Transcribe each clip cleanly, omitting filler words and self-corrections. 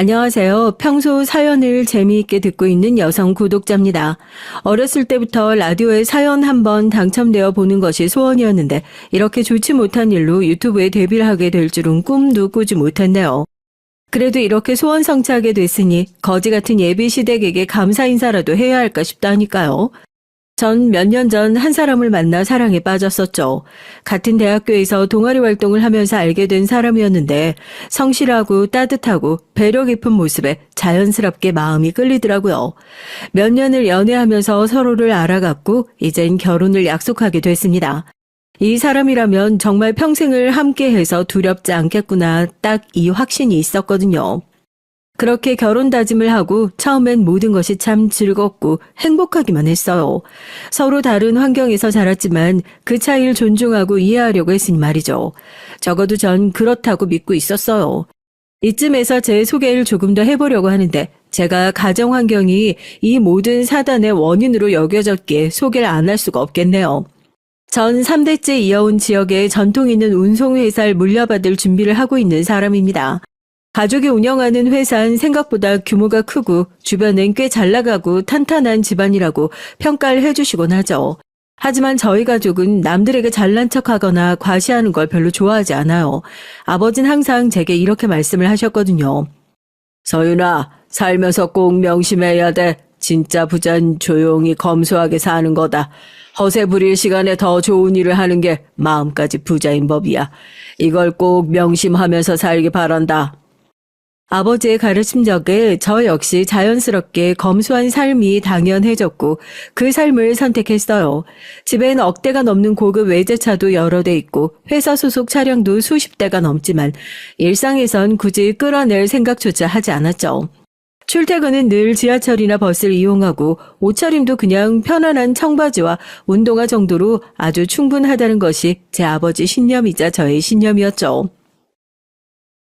안녕하세요. 평소 사연을 재미있게 듣고 있는 여성 구독자입니다. 어렸을 때부터 라디오에 사연 한번 당첨되어 보는 것이 소원이었는데 이렇게 좋지 못한 일로 유튜브에 데뷔를 하게 될 줄은 꿈도 꾸지 못했네요. 그래도 이렇게 소원 성취하게 됐으니 거지 같은 예비 시댁에게 감사 인사라도 해야 할까 싶다니까요. 전 몇 년 전 한 사람을 만나 사랑에 빠졌었죠. 같은 대학교에서 동아리 활동을 하면서 알게 된 사람이었는데 성실하고 따뜻하고 배려 깊은 모습에 자연스럽게 마음이 끌리더라고요. 몇 년을 연애하면서 서로를 알아갔고 이젠 결혼을 약속하게 됐습니다. 이 사람이라면 정말 평생을 함께해서 두렵지 않겠구나 딱 이 확신이 있었거든요. 그렇게 결혼 다짐을 하고 처음엔 모든 것이 참 즐겁고 행복하기만 했어요. 서로 다른 환경에서 자랐지만 그 차이를 존중하고 이해하려고 했으니 말이죠. 적어도 전 그렇다고 믿고 있었어요. 이쯤에서 제 소개를 조금 더 해보려고 하는데 제가 가정 환경이 이 모든 사단의 원인으로 여겨졌기에 소개를 안 할 수가 없겠네요. 전 3대째 이어온 지역에 전통 있는 운송회사를 물려받을 준비를 하고 있는 사람입니다. 가족이 운영하는 회사는 생각보다 규모가 크고 주변엔 꽤 잘나가고 탄탄한 집안이라고 평가를 해주시곤 하죠. 하지만 저희 가족은 남들에게 잘난 척하거나 과시하는 걸 별로 좋아하지 않아요. 아버지는 항상 제게 이렇게 말씀을 하셨거든요. 서윤아, 살면서 꼭 명심해야 돼. 진짜 부자는 조용히 검소하게 사는 거다. 허세 부릴 시간에 더 좋은 일을 하는 게 마음까지 부자인 법이야. 이걸 꼭 명심하면서 살기 바란다. 아버지의 가르침 덕에 저 역시 자연스럽게 검소한 삶이 당연해졌고 그 삶을 선택했어요. 집엔 억대가 넘는 고급 외제차도 여러 대 있고 회사 소속 차량도 수십 대가 넘지만 일상에선 굳이 끌어낼 생각조차 하지 않았죠. 출퇴근은 늘 지하철이나 버스를 이용하고 옷차림도 그냥 편안한 청바지와 운동화 정도로 아주 충분하다는 것이 제 아버지 신념이자 저의 신념이었죠.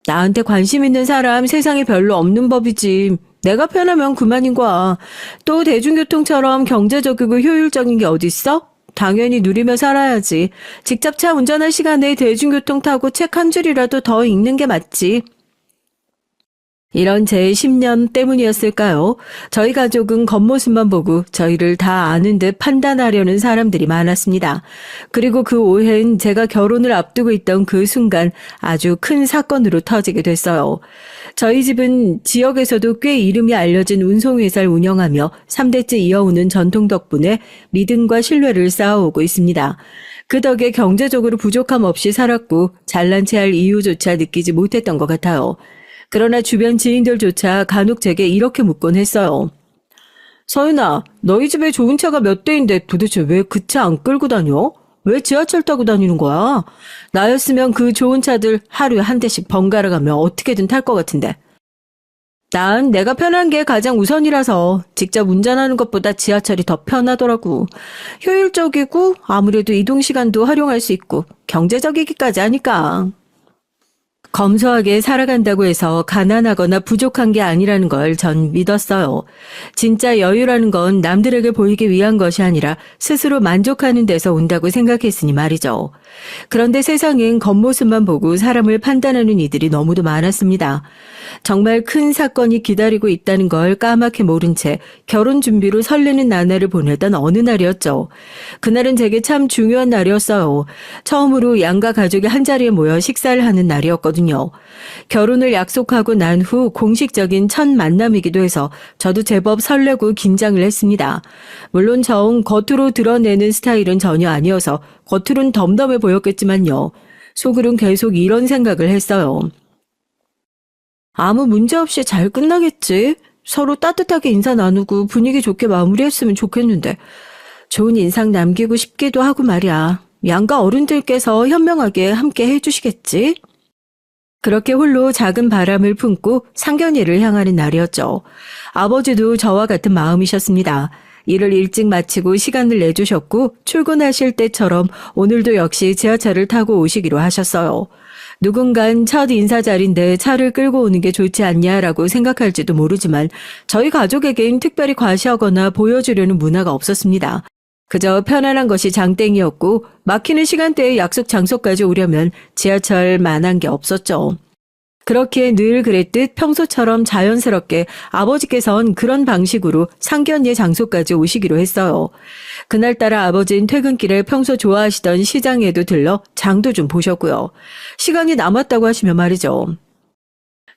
나한테 관심 있는 사람 세상에 별로 없는 법이지. 내가 편하면 그만인 거야. 또 대중교통처럼 경제적이고 효율적인 게 어딨어? 당연히 누리며 살아야지. 직접 차 운전할 시간에 대중교통 타고 책 한 줄이라도 더 읽는 게 맞지. 이런 제 10년 때문이었을까요? 저희 가족은 겉모습만 보고 저희를 다 아는 듯 판단하려는 사람들이 많았습니다. 그리고 그 오해는 제가 결혼을 앞두고 있던 그 순간 아주 큰 사건으로 터지게 됐어요. 저희 집은 지역에서도 꽤 이름이 알려진 운송회사를 운영하며 3대째 이어오는 전통 덕분에 믿음과 신뢰를 쌓아오고 있습니다. 그 덕에 경제적으로 부족함 없이 살았고 잘난 체할 이유조차 느끼지 못했던 것 같아요. 그러나 주변 지인들조차 간혹 제게 이렇게 묻곤 했어요. 서윤아, 너희 집에 좋은 차가 몇 대인데 도대체 왜 그 차 안 끌고 다녀? 왜 지하철 타고 다니는 거야? 나였으면 그 좋은 차들 하루에 한 대씩 번갈아 가며 어떻게든 탈 것 같은데. 난 내가 편한 게 가장 우선이라서 직접 운전하는 것보다 지하철이 더 편하더라고. 효율적이고 아무래도 이동 시간도 활용할 수 있고 경제적이기까지 하니까. 검소하게 살아간다고 해서 가난하거나 부족한 게 아니라는 걸 전 믿었어요. 진짜 여유라는 건 남들에게 보이기 위한 것이 아니라 스스로 만족하는 데서 온다고 생각했으니 말이죠. 그런데 세상엔 겉모습만 보고 사람을 판단하는 이들이 너무도 많았습니다. 정말 큰 사건이 기다리고 있다는 걸 까맣게 모른 채 결혼 준비로 설레는 나날을 보내던 어느 날이었죠. 그날은 제게 참 중요한 날이었어요. 처음으로 양가 가족이 한자리에 모여 식사를 하는 날이었거든요. 결혼을 약속하고 난 후 공식적인 첫 만남이기도 해서 저도 제법 설레고 긴장을 했습니다. 물론 정 겉으로 드러내는 스타일은 전혀 아니어서 겉으론 덤덤해 보였겠지만요. 속으론 계속 이런 생각을 했어요. 아무 문제 없이 잘 끝나겠지. 서로 따뜻하게 인사 나누고 분위기 좋게 마무리했으면 좋겠는데 좋은 인상 남기고 싶기도 하고 말이야. 양가 어른들께서 현명하게 함께 해주시겠지? 그렇게 홀로 작은 바람을 품고 상견례를 향하는 날이었죠. 아버지도 저와 같은 마음이셨습니다. 일을 일찍 마치고 시간을 내주셨고 출근하실 때처럼 오늘도 역시 지하철을 타고 오시기로 하셨어요. 누군간 첫 인사 자리인데 차를 끌고 오는 게 좋지 않냐라고 생각할지도 모르지만 저희 가족에겐 특별히 과시하거나 보여주려는 문화가 없었습니다. 그저 편안한 것이 장땡이었고 막히는 시간대에 약속 장소까지 오려면 지하철만한 게 없었죠. 그렇기에 늘 그랬듯 평소처럼 자연스럽게 아버지께선 그런 방식으로 상견례 장소까지 오시기로 했어요. 그날따라 아버지는 퇴근길에 평소 좋아하시던 시장에도 들러 장도 좀 보셨고요. 시간이 남았다고 하시면 말이죠.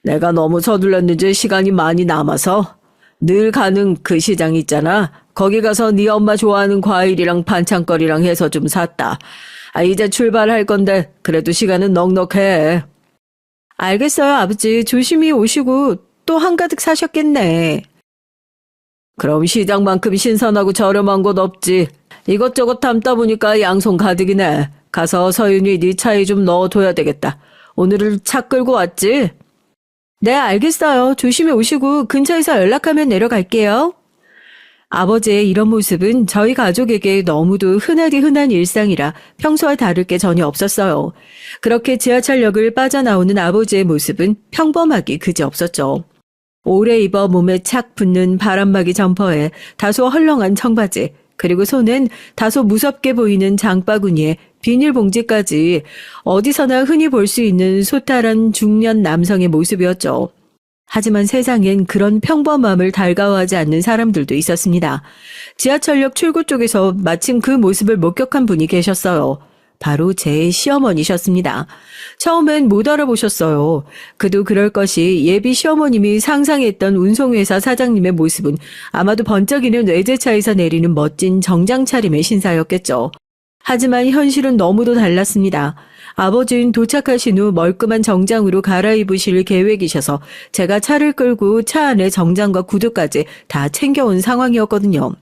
내가 너무 서둘렀는지 시간이 많이 남아서 늘 가는 그 시장 있잖아. 거기 가서 네 엄마 좋아하는 과일이랑 반찬거리랑 해서 좀 샀다. 이제 출발할 건데 그래도 시간은 넉넉해. 알겠어요, 아버지. 조심히 오시고 또 한가득 사셨겠네. 그럼 시장만큼 신선하고 저렴한 곳 없지. 이것저것 담다 보니까 양손 가득이네. 가서 서윤이 네 차에 좀 넣어둬야 되겠다. 오늘은 차 끌고 왔지? 네, 알겠어요. 조심히 오시고 근처에서 연락하면 내려갈게요. 아버지의 이런 모습은 저희 가족에게 너무도 흔하디 흔한 일상이라 평소와 다를 게 전혀 없었어요. 그렇게 지하철역을 빠져나오는 아버지의 모습은 평범하기 그지없었죠. 오래 입어 몸에 착 붙는 바람막이 점퍼에 다소 헐렁한 청바지, 그리고 손엔 다소 무섭게 보이는 장바구니에 비닐봉지까지 어디서나 흔히 볼 수 있는 소탈한 중년 남성의 모습이었죠. 하지만 세상엔 그런 평범함을 달가워하지 않는 사람들도 있었습니다. 지하철역 출구 쪽에서 마침 그 모습을 목격한 분이 계셨어요. 바로 제 시어머니셨습니다. 처음엔 못 알아보셨어요. 그도 그럴 것이 예비 시어머님이 상상했던 운송회사 사장님의 모습은 아마도 번쩍이는 외제차에서 내리는 멋진 정장 차림의 신사였겠죠. 하지만 현실은 너무도 달랐습니다. 아버지는 도착하신 후 멀끔한 정장으로 갈아입으실 계획이셔서 제가 차를 끌고 차 안에 정장과 구두까지 다 챙겨온 상황이었거든요.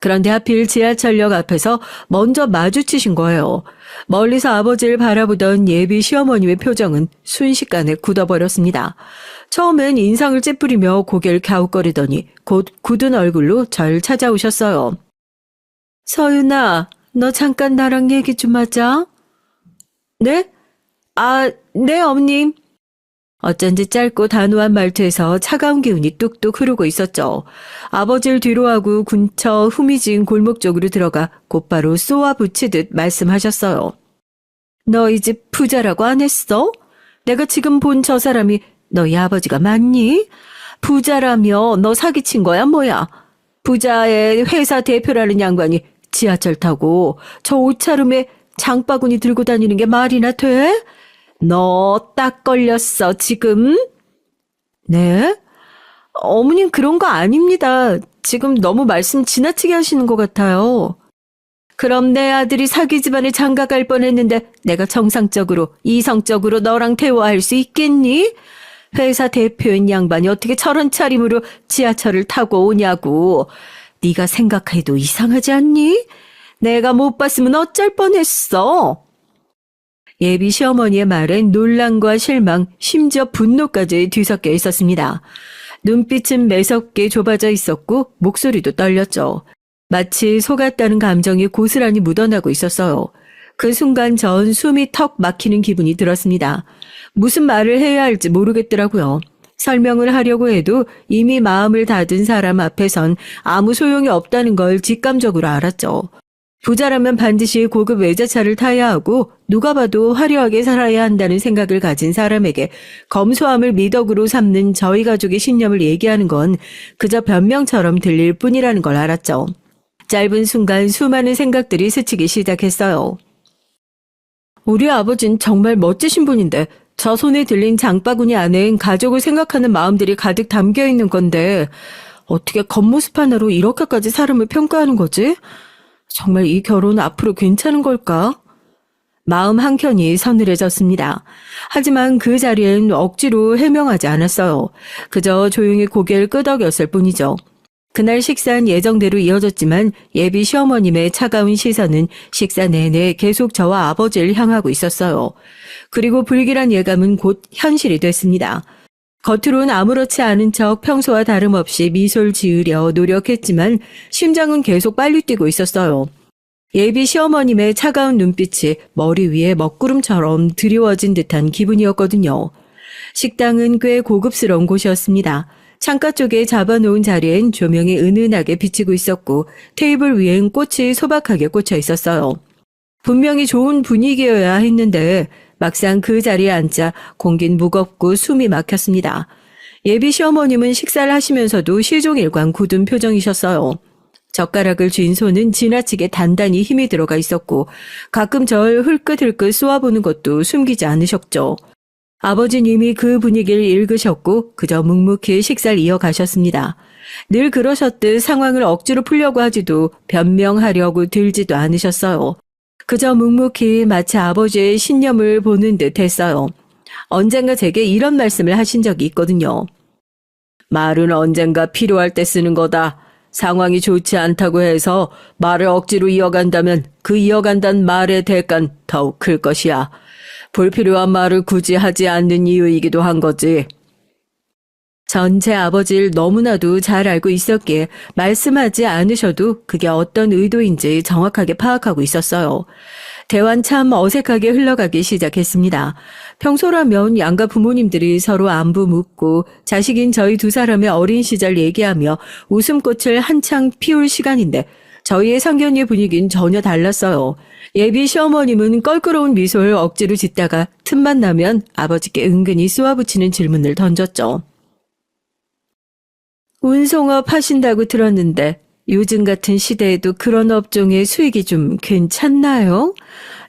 그런데 하필 지하철역 앞에서 먼저 마주치신 거예요. 멀리서 아버지를 바라보던 예비 시어머님의 표정은 순식간에 굳어버렸습니다. 처음엔 인상을 찌푸리며 고개를 갸웃거리더니 곧 굳은 얼굴로 절 찾아오셨어요. 서윤아, 너 잠깐 나랑 얘기 좀 하자. 네? 네, 어머님. 어쩐지 짧고 단호한 말투에서 차가운 기운이 뚝뚝 흐르고 있었죠. 아버지를 뒤로하고 근처 후미진 골목 쪽으로 들어가 곧바로 쏘아붙이듯 말씀하셨어요. 너 이 집 부자라고 안 했어? 내가 지금 본 저 사람이 너희 아버지가 맞니? 부자라며 너 사기친 거야 뭐야? 부자의 회사 대표라는 양반이 지하철 타고 저 옷차림에 장바구니 들고 다니는 게 말이나 돼? 너 딱 걸렸어, 지금? 네? 어머님 그런 거 아닙니다. 지금 너무 말씀 지나치게 하시는 것 같아요. 그럼 내 아들이 사기 집안에 장가갈 뻔했는데 내가 정상적으로, 이성적으로 너랑 대화할 수 있겠니? 회사 대표인 양반이 어떻게 저런 차림으로 지하철을 타고 오냐고. 네가 생각해도 이상하지 않니? 내가 못 봤으면 어쩔 뻔했어. 예비 시어머니의 말엔 놀람과 실망, 심지어 분노까지 뒤섞여 있었습니다. 눈빛은 매섭게 좁아져 있었고 목소리도 떨렸죠. 마치 속았다는 감정이 고스란히 묻어나고 있었어요. 그 순간 전 숨이 턱 막히는 기분이 들었습니다. 무슨 말을 해야 할지 모르겠더라고요. 설명을 하려고 해도 이미 마음을 닫은 사람 앞에선 아무 소용이 없다는 걸 직감적으로 알았죠. 부자라면 반드시 고급 외제차를 타야 하고 누가 봐도 화려하게 살아야 한다는 생각을 가진 사람에게 검소함을 미덕으로 삼는 저희 가족의 신념을 얘기하는 건 그저 변명처럼 들릴 뿐이라는 걸 알았죠. 짧은 순간 수많은 생각들이 스치기 시작했어요. 우리 아버진 정말 멋지신 분인데 저 손에 들린 장바구니 안엔 가족을 생각하는 마음들이 가득 담겨 있는 건데 어떻게 겉모습 하나로 이렇게까지 사람을 평가하는 거지? 정말 이 결혼 앞으로 괜찮은 걸까? 마음 한켠이 서늘해졌습니다. 하지만 그 자리엔 억지로 해명하지 않았어요. 그저 조용히 고개를 끄덕였을 뿐이죠. 그날 식사는 예정대로 이어졌지만 예비 시어머님의 차가운 시선은 식사 내내 계속 저와 아버지를 향하고 있었어요. 그리고 불길한 예감은 곧 현실이 됐습니다. 겉으론 아무렇지 않은 척 평소와 다름없이 미소를 지으려 노력했지만 심장은 계속 빨리 뛰고 있었어요. 예비 시어머님의 차가운 눈빛이 머리 위에 먹구름처럼 드리워진 듯한 기분이었거든요. 식당은 꽤 고급스러운 곳이었습니다. 창가 쪽에 잡아놓은 자리엔 조명이 은은하게 비치고 있었고 테이블 위엔 꽃이 소박하게 꽂혀 있었어요. 분명히 좋은 분위기여야 했는데 막상 그 자리에 앉자 공긴 무겁고 숨이 막혔습니다. 예비 시어머님은 식사를 하시면서도 시종일관 굳은 표정이셨어요. 젓가락을 쥔 손은 지나치게 단단히 힘이 들어가 있었고 가끔 절 흘끗흘끗 쏘아보는 것도 숨기지 않으셨죠. 아버지님이 그 분위기를 읽으셨고 그저 묵묵히 식사를 이어가셨습니다. 늘 그러셨듯 상황을 억지로 풀려고 하지도 변명하려고 들지도 않으셨어요. 그저 묵묵히 마치 아버지의 신념을 보는 듯 했어요. 언젠가 제게 이런 말씀을 하신 적이 있거든요. 말은 언젠가 필요할 때 쓰는 거다. 상황이 좋지 않다고 해서 말을 억지로 이어간다면 그 이어간다는 말의 대가는 더욱 클 것이야. 불필요한 말을 굳이 하지 않는 이유이기도 한 거지. 전 제 아버지를 너무나도 잘 알고 있었기에 말씀하지 않으셔도 그게 어떤 의도인지 정확하게 파악하고 있었어요. 대화는 참 어색하게 흘러가기 시작했습니다. 평소라면 양가 부모님들이 서로 안부 묻고 자식인 저희 두 사람의 어린 시절 얘기하며 웃음꽃을 한창 피울 시간인데 저희의 상견례 분위기는 전혀 달랐어요. 예비 시어머님은 껄끄러운 미소를 억지로 짓다가 틈만 나면 아버지께 은근히 쏘아붙이는 질문을 던졌죠. 운송업 하신다고 들었는데 요즘 같은 시대에도 그런 업종의 수익이 좀 괜찮나요?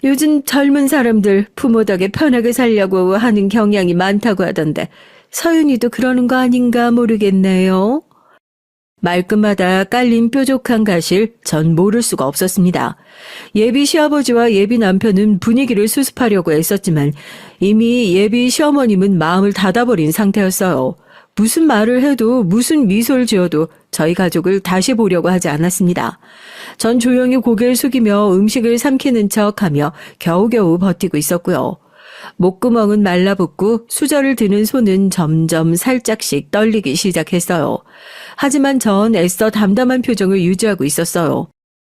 요즘 젊은 사람들 부모 덕에 편하게 살려고 하는 경향이 많다고 하던데 서윤이도 그러는 거 아닌가 모르겠네요. 말끝마다 깔린 뾰족한 가실 전 모를 수가 없었습니다. 예비 시아버지와 예비 남편은 분위기를 수습하려고 애썼지만 이미 예비 시어머님은 마음을 닫아버린 상태였어요. 무슨 말을 해도 무슨 미소를 지어도 저희 가족을 다시 보려고 하지 않았습니다. 전 조용히 고개를 숙이며 음식을 삼키는 척하며 겨우겨우 버티고 있었고요. 목구멍은 말라붙고 수저를 드는 손은 점점 살짝씩 떨리기 시작했어요. 하지만 전 애써 담담한 표정을 유지하고 있었어요.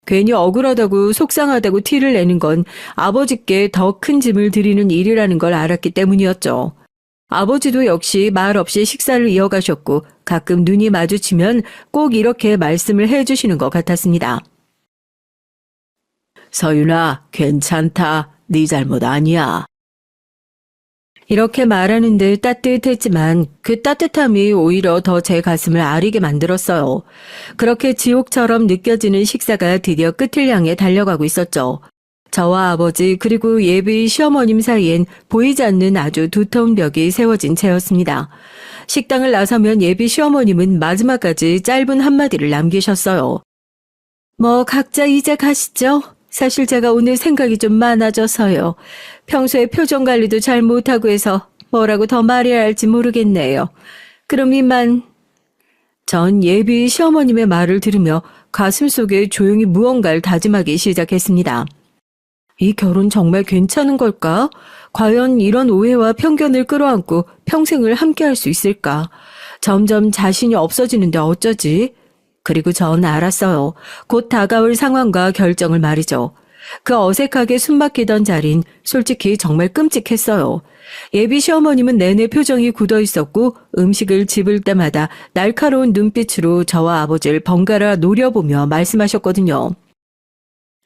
괜히 억울하다고 속상하다고 티를 내는 건 아버지께 더 큰 짐을 드리는 일이라는 걸 알았기 때문이었죠. 아버지도 역시 말 없이 식사를 이어가셨고 가끔 눈이 마주치면 꼭 이렇게 말씀을 해주시는 것 같았습니다. 서윤아, 괜찮다. 네 잘못 아니야. 이렇게 말하는 듯 따뜻했지만 그 따뜻함이 오히려 더 제 가슴을 아리게 만들었어요. 그렇게 지옥처럼 느껴지는 식사가 드디어 끝을 향해 달려가고 있었죠. 저와 아버지 그리고 예비 시어머님 사이엔 보이지 않는 아주 두터운 벽이 세워진 채였습니다. 식당을 나서면 예비 시어머님은 마지막까지 짧은 한마디를 남기셨어요. 뭐 각자 이제 가시죠. 사실 제가 오늘 생각이 좀 많아져서요. 평소에 표정 관리도 잘 못하고 해서 뭐라고 더 말해야 할지 모르겠네요. 그럼 이만. 전 예비 시어머님의 말을 들으며 가슴속에 조용히 무언가를 다짐하기 시작했습니다. 이 결혼 정말 괜찮은 걸까? 과연 이런 오해와 편견을 끌어안고 평생을 함께할 수 있을까? 점점 자신이 없어지는데 어쩌지? 그리고 전 알았어요. 곧 다가올 상황과 결정을 말이죠. 그 어색하게 숨막히던 자린 솔직히 정말 끔찍했어요. 예비 시어머님은 내내 표정이 굳어 있었고 음식을 집을 때마다 날카로운 눈빛으로 저와 아버지를 번갈아 노려보며 말씀하셨거든요.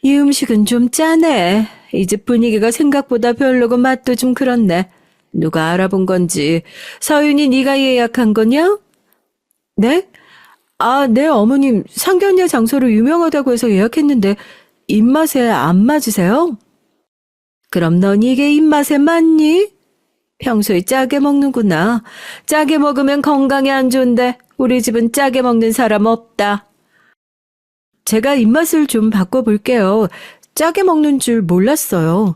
이 음식은 좀 짜네. 이 집 분위기가 생각보다 별로고 맛도 좀 그렇네. 누가 알아본 건지. 서윤이 네가 예약한 거냐? 네? 아, 네 어머님 상견례 장소로 유명하다고 해서 예약했는데 입맛에 안 맞으세요? 그럼 넌 이게 입맛에 맞니? 평소에 짜게 먹는구나. 짜게 먹으면 건강에 안 좋은데 우리 집은 짜게 먹는 사람 없다. 제가 입맛을 좀 바꿔볼게요. 짜게 먹는 줄 몰랐어요.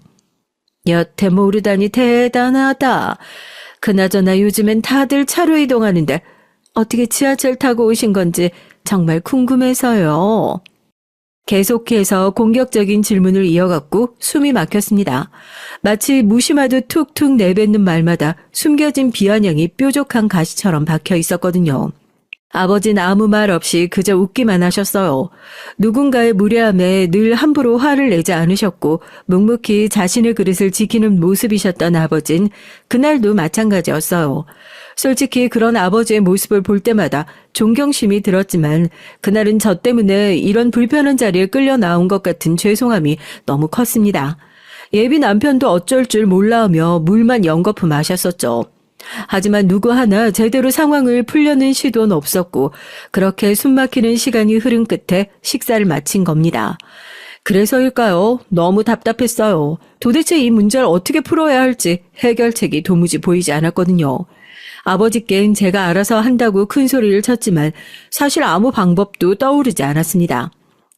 여태 모르다니 대단하다. 그나저나 요즘엔 다들 차로 이동하는데 어떻게 지하철 타고 오신 건지 정말 궁금해서요. 계속해서 공격적인 질문을 이어갔고 숨이 막혔습니다. 마치 무심하듯 툭툭 내뱉는 말마다 숨겨진 비아냥이 뾰족한 가시처럼 박혀 있었거든요. 아버진 아무 말 없이 그저 웃기만 하셨어요. 누군가의 무례함에 늘 함부로 화를 내지 않으셨고 묵묵히 자신의 그릇을 지키는 모습이셨던 아버진 그날도 마찬가지였어요. 솔직히 그런 아버지의 모습을 볼 때마다 존경심이 들었지만 그날은 저 때문에 이런 불편한 자리에 끌려 나온 것 같은 죄송함이 너무 컸습니다. 예비 남편도 어쩔 줄 몰라하며 물만 연거푸 마셨었죠. 하지만 누구 하나 제대로 상황을 풀려는 시도는 없었고 그렇게 숨막히는 시간이 흐른 끝에 식사를 마친 겁니다. 그래서일까요? 너무 답답했어요. 도대체 이 문제를 어떻게 풀어야 할지 해결책이 도무지 보이지 않았거든요. 아버지께는 제가 알아서 한다고 큰 소리를 쳤지만 사실 아무 방법도 떠오르지 않았습니다.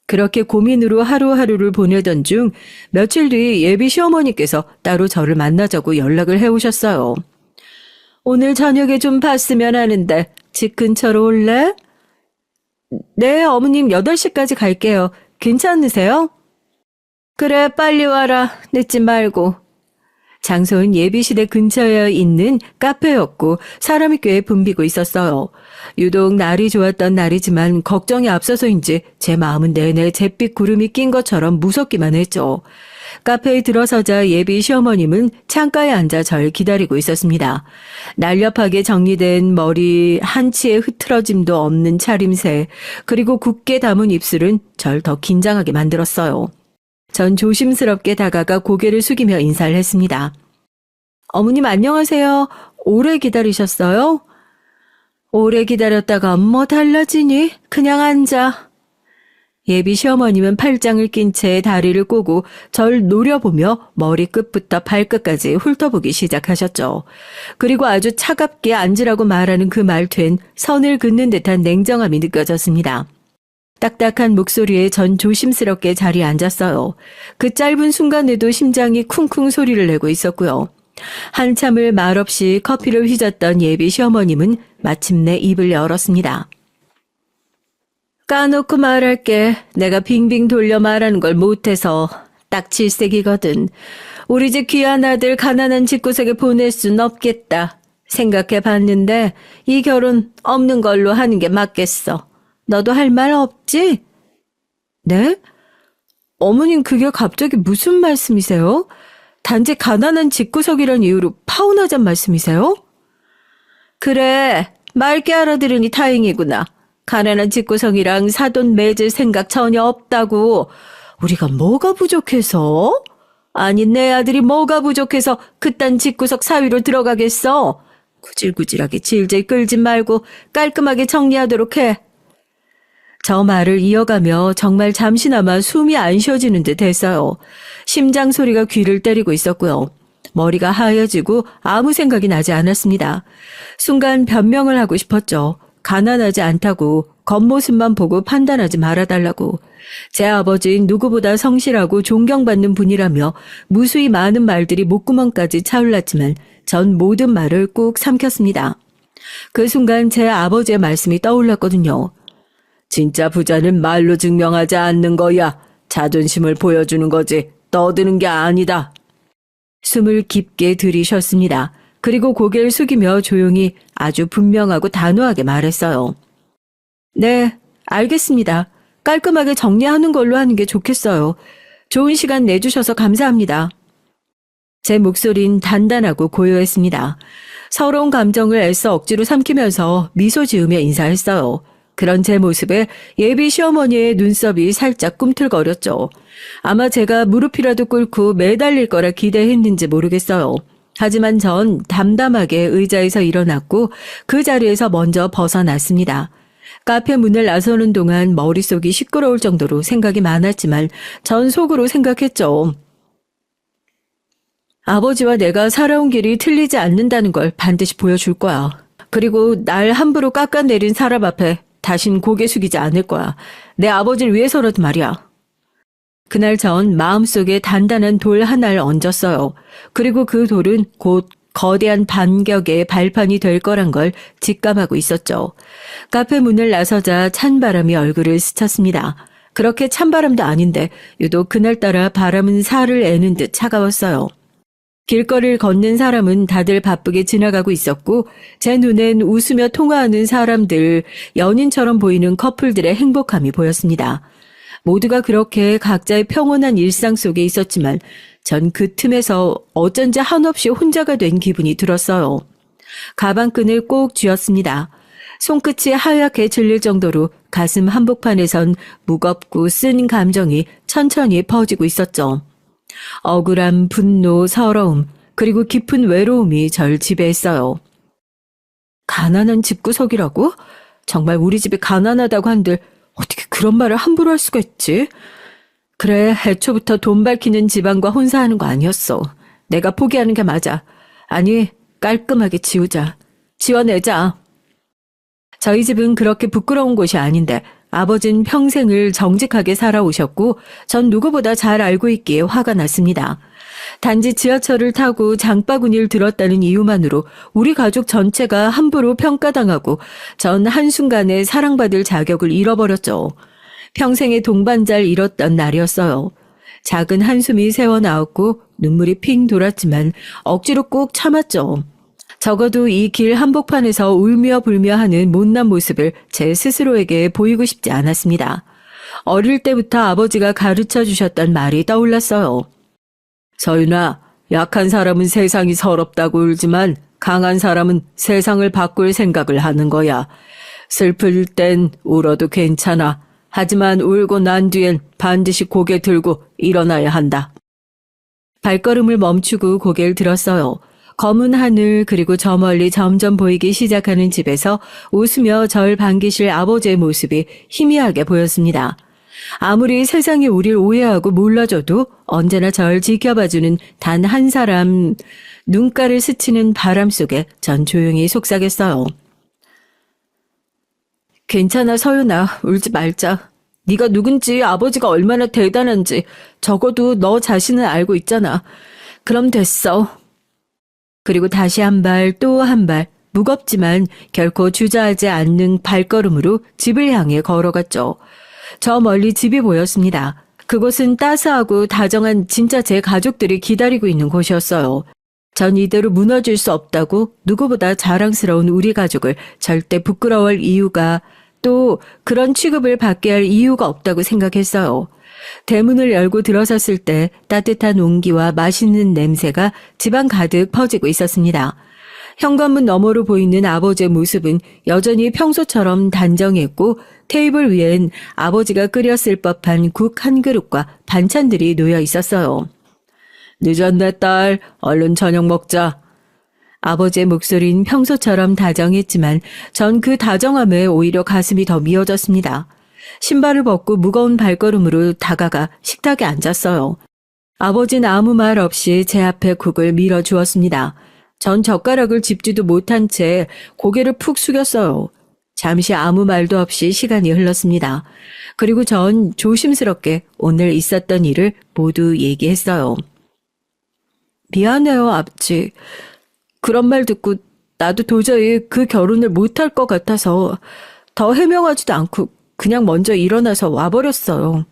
그렇게 고민으로 하루하루를 보내던 중 며칠 뒤 예비 시어머니께서 따로 저를 만나자고 연락을 해오셨어요. 오늘 저녁에 좀 봤으면 하는데 집 근처로 올래? 네, 어머님 8시까지 갈게요. 괜찮으세요? 그래, 빨리 와라. 늦지 말고. 장소는 예비시대 근처에 있는 카페였고 사람이 꽤 붐비고 있었어요. 유독 날이 좋았던 날이지만 걱정이 앞서서인지 제 마음은 내내 잿빛 구름이 낀 것처럼 무섭기만 했죠. 카페에 들어서자 예비 시어머님은 창가에 앉아 절 기다리고 있었습니다. 날렵하게 정리된 머리 한치의 흐트러짐도 없는 차림새 그리고 굳게 담은 입술은 절 더 긴장하게 만들었어요. 전 조심스럽게 다가가 고개를 숙이며 인사를 했습니다. 어머님 안녕하세요. 오래 기다리셨어요? 오래 기다렸다가 뭐 달라지니? 그냥 앉아. 예비 시어머님은 팔짱을 낀 채 다리를 꼬고 절 노려보며 머리끝부터 발끝까지 훑어보기 시작하셨죠. 그리고 아주 차갑게 앉으라고 말하는 그 말투엔 선을 긋는 듯한 냉정함이 느껴졌습니다. 딱딱한 목소리에 전 조심스럽게 자리에 앉았어요. 그 짧은 순간에도 심장이 쿵쿵 소리를 내고 있었고요. 한참을 말없이 커피를 휘젓던 예비 시어머님은 마침내 입을 열었습니다. 까놓고 말할게. 내가 빙빙 돌려 말하는 걸 못해서 딱 질색이거든. 우리 집 귀한 아들 가난한 집구석에 보낼 순 없겠다. 생각해 봤는데 이 결혼 없는 걸로 하는 게 맞겠어. 너도 할 말 없지? 네? 어머님 그게 갑자기 무슨 말씀이세요? 단지 가난한 집구석이란 이유로 파혼하잔 말씀이세요? 그래, 맑게 알아들으니 다행이구나. 가난한 집구석이랑 사돈 맺을 생각 전혀 없다고. 우리가 뭐가 부족해서? 아니 내 아들이 뭐가 부족해서 그딴 집구석 사위로 들어가겠어? 구질구질하게 질질 끌지 말고 깔끔하게 정리하도록 해. 저 말을 이어가며 정말 잠시나마 숨이 안 쉬어지는 듯 했어요. 심장 소리가 귀를 때리고 있었고요. 머리가 하얘지고 아무 생각이 나지 않았습니다. 순간 변명을 하고 싶었죠. 가난하지 않다고 겉모습만 보고 판단하지 말아달라고. 제 아버지는 누구보다 성실하고 존경받는 분이라며 무수히 많은 말들이 목구멍까지 차올랐지만 전 모든 말을 꾹 삼켰습니다. 그 순간 제 아버지의 말씀이 떠올랐거든요. 진짜 부자는 말로 증명하지 않는 거야. 자존심을 보여주는 거지 떠드는 게 아니다. 숨을 깊게 들이쉬었습니다. 그리고 고개를 숙이며 조용히 아주 분명하고 단호하게 말했어요. 네, 알겠습니다. 깔끔하게 정리하는 걸로 하는 게 좋겠어요. 좋은 시간 내주셔서 감사합니다. 제 목소린 단단하고 고요했습니다. 서러운 감정을 애써 억지로 삼키면서 미소 지으며 인사했어요. 그런 제 모습에 예비 시어머니의 눈썹이 살짝 꿈틀거렸죠. 아마 제가 무릎이라도 꿇고 매달릴 거라 기대했는지 모르겠어요. 하지만 전 담담하게 의자에서 일어났고 그 자리에서 먼저 벗어났습니다. 카페 문을 나서는 동안 머릿속이 시끄러울 정도로 생각이 많았지만 전 속으로 생각했죠. 아버지와 내가 살아온 길이 틀리지 않는다는 걸 반드시 보여줄 거야. 그리고 날 함부로 깎아내린 사람 앞에 다신 고개 숙이지 않을 거야. 내 아버지를 위해서라도 말이야. 그날 전 마음속에 단단한 돌 하나를 얹었어요. 그리고 그 돌은 곧 거대한 반격의 발판이 될 거란 걸 직감하고 있었죠. 카페 문을 나서자 찬바람이 얼굴을 스쳤습니다. 그렇게 찬바람도 아닌데 유독 그날따라 바람은 살을 애는 듯 차가웠어요. 길거리를 걷는 사람은 다들 바쁘게 지나가고 있었고 제 눈엔 웃으며 통화하는 사람들, 연인처럼 보이는 커플들의 행복함이 보였습니다. 모두가 그렇게 각자의 평온한 일상 속에 있었지만 전 그 틈에서 어쩐지 한없이 혼자가 된 기분이 들었어요. 가방끈을 꼭 쥐었습니다. 손끝이 하얗게 질릴 정도로 가슴 한복판에선 무겁고 쓴 감정이 천천히 퍼지고 있었죠. 억울함, 분노, 서러움, 그리고 깊은 외로움이 절 지배했어요. 가난한 집구석이라고? 정말 우리 집이 가난하다고 한들 어떻게 그런 말을 함부로 할 수가 있지? 그래, 애초부터 돈 밝히는 집안과 혼사하는 거 아니었어. 내가 포기하는 게 맞아. 아니, 깔끔하게 지우자. 지워내자. 저희 집은 그렇게 부끄러운 곳이 아닌데 아버진 평생을 정직하게 살아오셨고 전 누구보다 잘 알고 있기에 화가 났습니다. 단지 지하철을 타고 장바구니를 들었다는 이유만으로 우리 가족 전체가 함부로 평가당하고 전 한순간에 사랑받을 자격을 잃어버렸죠. 평생의 동반자를 잃었던 날이었어요. 작은 한숨이 새어나왔고 눈물이 핑 돌았지만 억지로 꾹 참았죠. 적어도 이 길 한복판에서 울며 불며 하는 못난 모습을 제 스스로에게 보이고 싶지 않았습니다. 어릴 때부터 아버지가 가르쳐 주셨던 말이 떠올랐어요. 서윤아, 약한 사람은 세상이 서럽다고 울지만 강한 사람은 세상을 바꿀 생각을 하는 거야. 슬플 땐 울어도 괜찮아. 하지만 울고 난 뒤엔 반드시 고개 들고 일어나야 한다. 발걸음을 멈추고 고개를 들었어요. 검은 하늘 그리고 저 멀리 점점 보이기 시작하는 집에서 웃으며 절 반기실 아버지의 모습이 희미하게 보였습니다. 아무리 세상이 우릴 오해하고 몰라줘도 언제나 절 지켜봐주는 단 한 사람, 눈가를 스치는 바람 속에 전 조용히 속삭였어요. 괜찮아, 서윤아. 울지 말자. 네가 누군지 아버지가 얼마나 대단한지 적어도 너 자신은 알고 있잖아. 그럼 됐어. 그리고 다시 한 발, 또 한 발, 무겁지만 결코 주저하지 않는 발걸음으로 집을 향해 걸어갔죠. 저 멀리 집이 보였습니다. 그곳은 따스하고 다정한 진짜 제 가족들이 기다리고 있는 곳이었어요. 전 이대로 무너질 수 없다고 누구보다 자랑스러운 우리 가족을 절대 부끄러워할 이유가 또 그런 취급을 받게 할 이유가 없다고 생각했어요. 대문을 열고 들어섰을 때 따뜻한 온기와 맛있는 냄새가 집안 가득 퍼지고 있었습니다. 현관문 너머로 보이는 아버지의 모습은 여전히 평소처럼 단정했고 테이블 위엔 아버지가 끓였을 법한 국 한 그릇과 반찬들이 놓여 있었어요. 늦었네 딸, 얼른 저녁 먹자. 아버지의 목소리는 평소처럼 다정했지만 전 그 다정함에 오히려 가슴이 더 미어졌습니다. 신발을 벗고 무거운 발걸음으로 다가가 식탁에 앉았어요. 아버지는 아무 말 없이 제 앞에 국을 밀어주었습니다. 전 젓가락을 짚지도 못한 채 고개를 푹 숙였어요. 잠시 아무 말도 없이 시간이 흘렀습니다. 그리고 전 조심스럽게 오늘 있었던 일을 모두 얘기했어요. 미안해요, 아버지. 그런 말 듣고 나도 도저히 그 결혼을 못할 것 같아서 더 해명하지도 않고 그냥 먼저 일어나서 와버렸어요.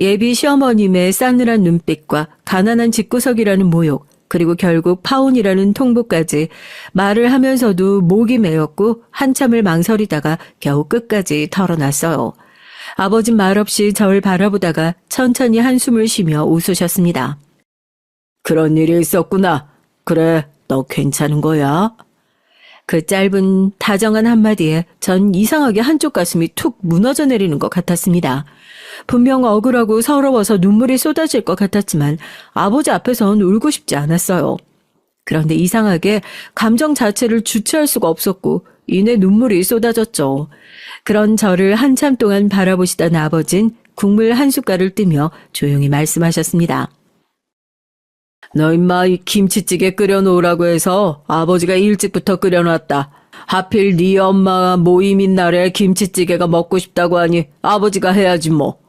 예비 시어머님의 싸늘한 눈빛과 가난한 집구석이라는 모욕, 그리고 결국 파혼이라는 통보까지 말을 하면서도 목이 메었고 한참을 망설이다가 겨우 끝까지 털어놨어요. 아버진 말없이 절 바라보다가 천천히 한숨을 쉬며 웃으셨습니다. 그런 일이 있었구나. 그래, 너 괜찮은 거야? 그 짧은 다정한 한마디에 전 이상하게 한쪽 가슴이 툭 무너져 내리는 것 같았습니다. 분명 억울하고 서러워서 눈물이 쏟아질 것 같았지만 아버지 앞에선 울고 싶지 않았어요. 그런데 이상하게 감정 자체를 주체할 수가 없었고 이내 눈물이 쏟아졌죠. 그런 저를 한참 동안 바라보시던 아버진 국물 한 숟갈을 뜨며 조용히 말씀하셨습니다. 너 임마 이 김치찌개 끓여놓으라고 해서 아버지가 일찍부터 끓여놨다. 하필 네 엄마 모임인 날에 김치찌개가 먹고 싶다고 하니 아버지가 해야지 뭐.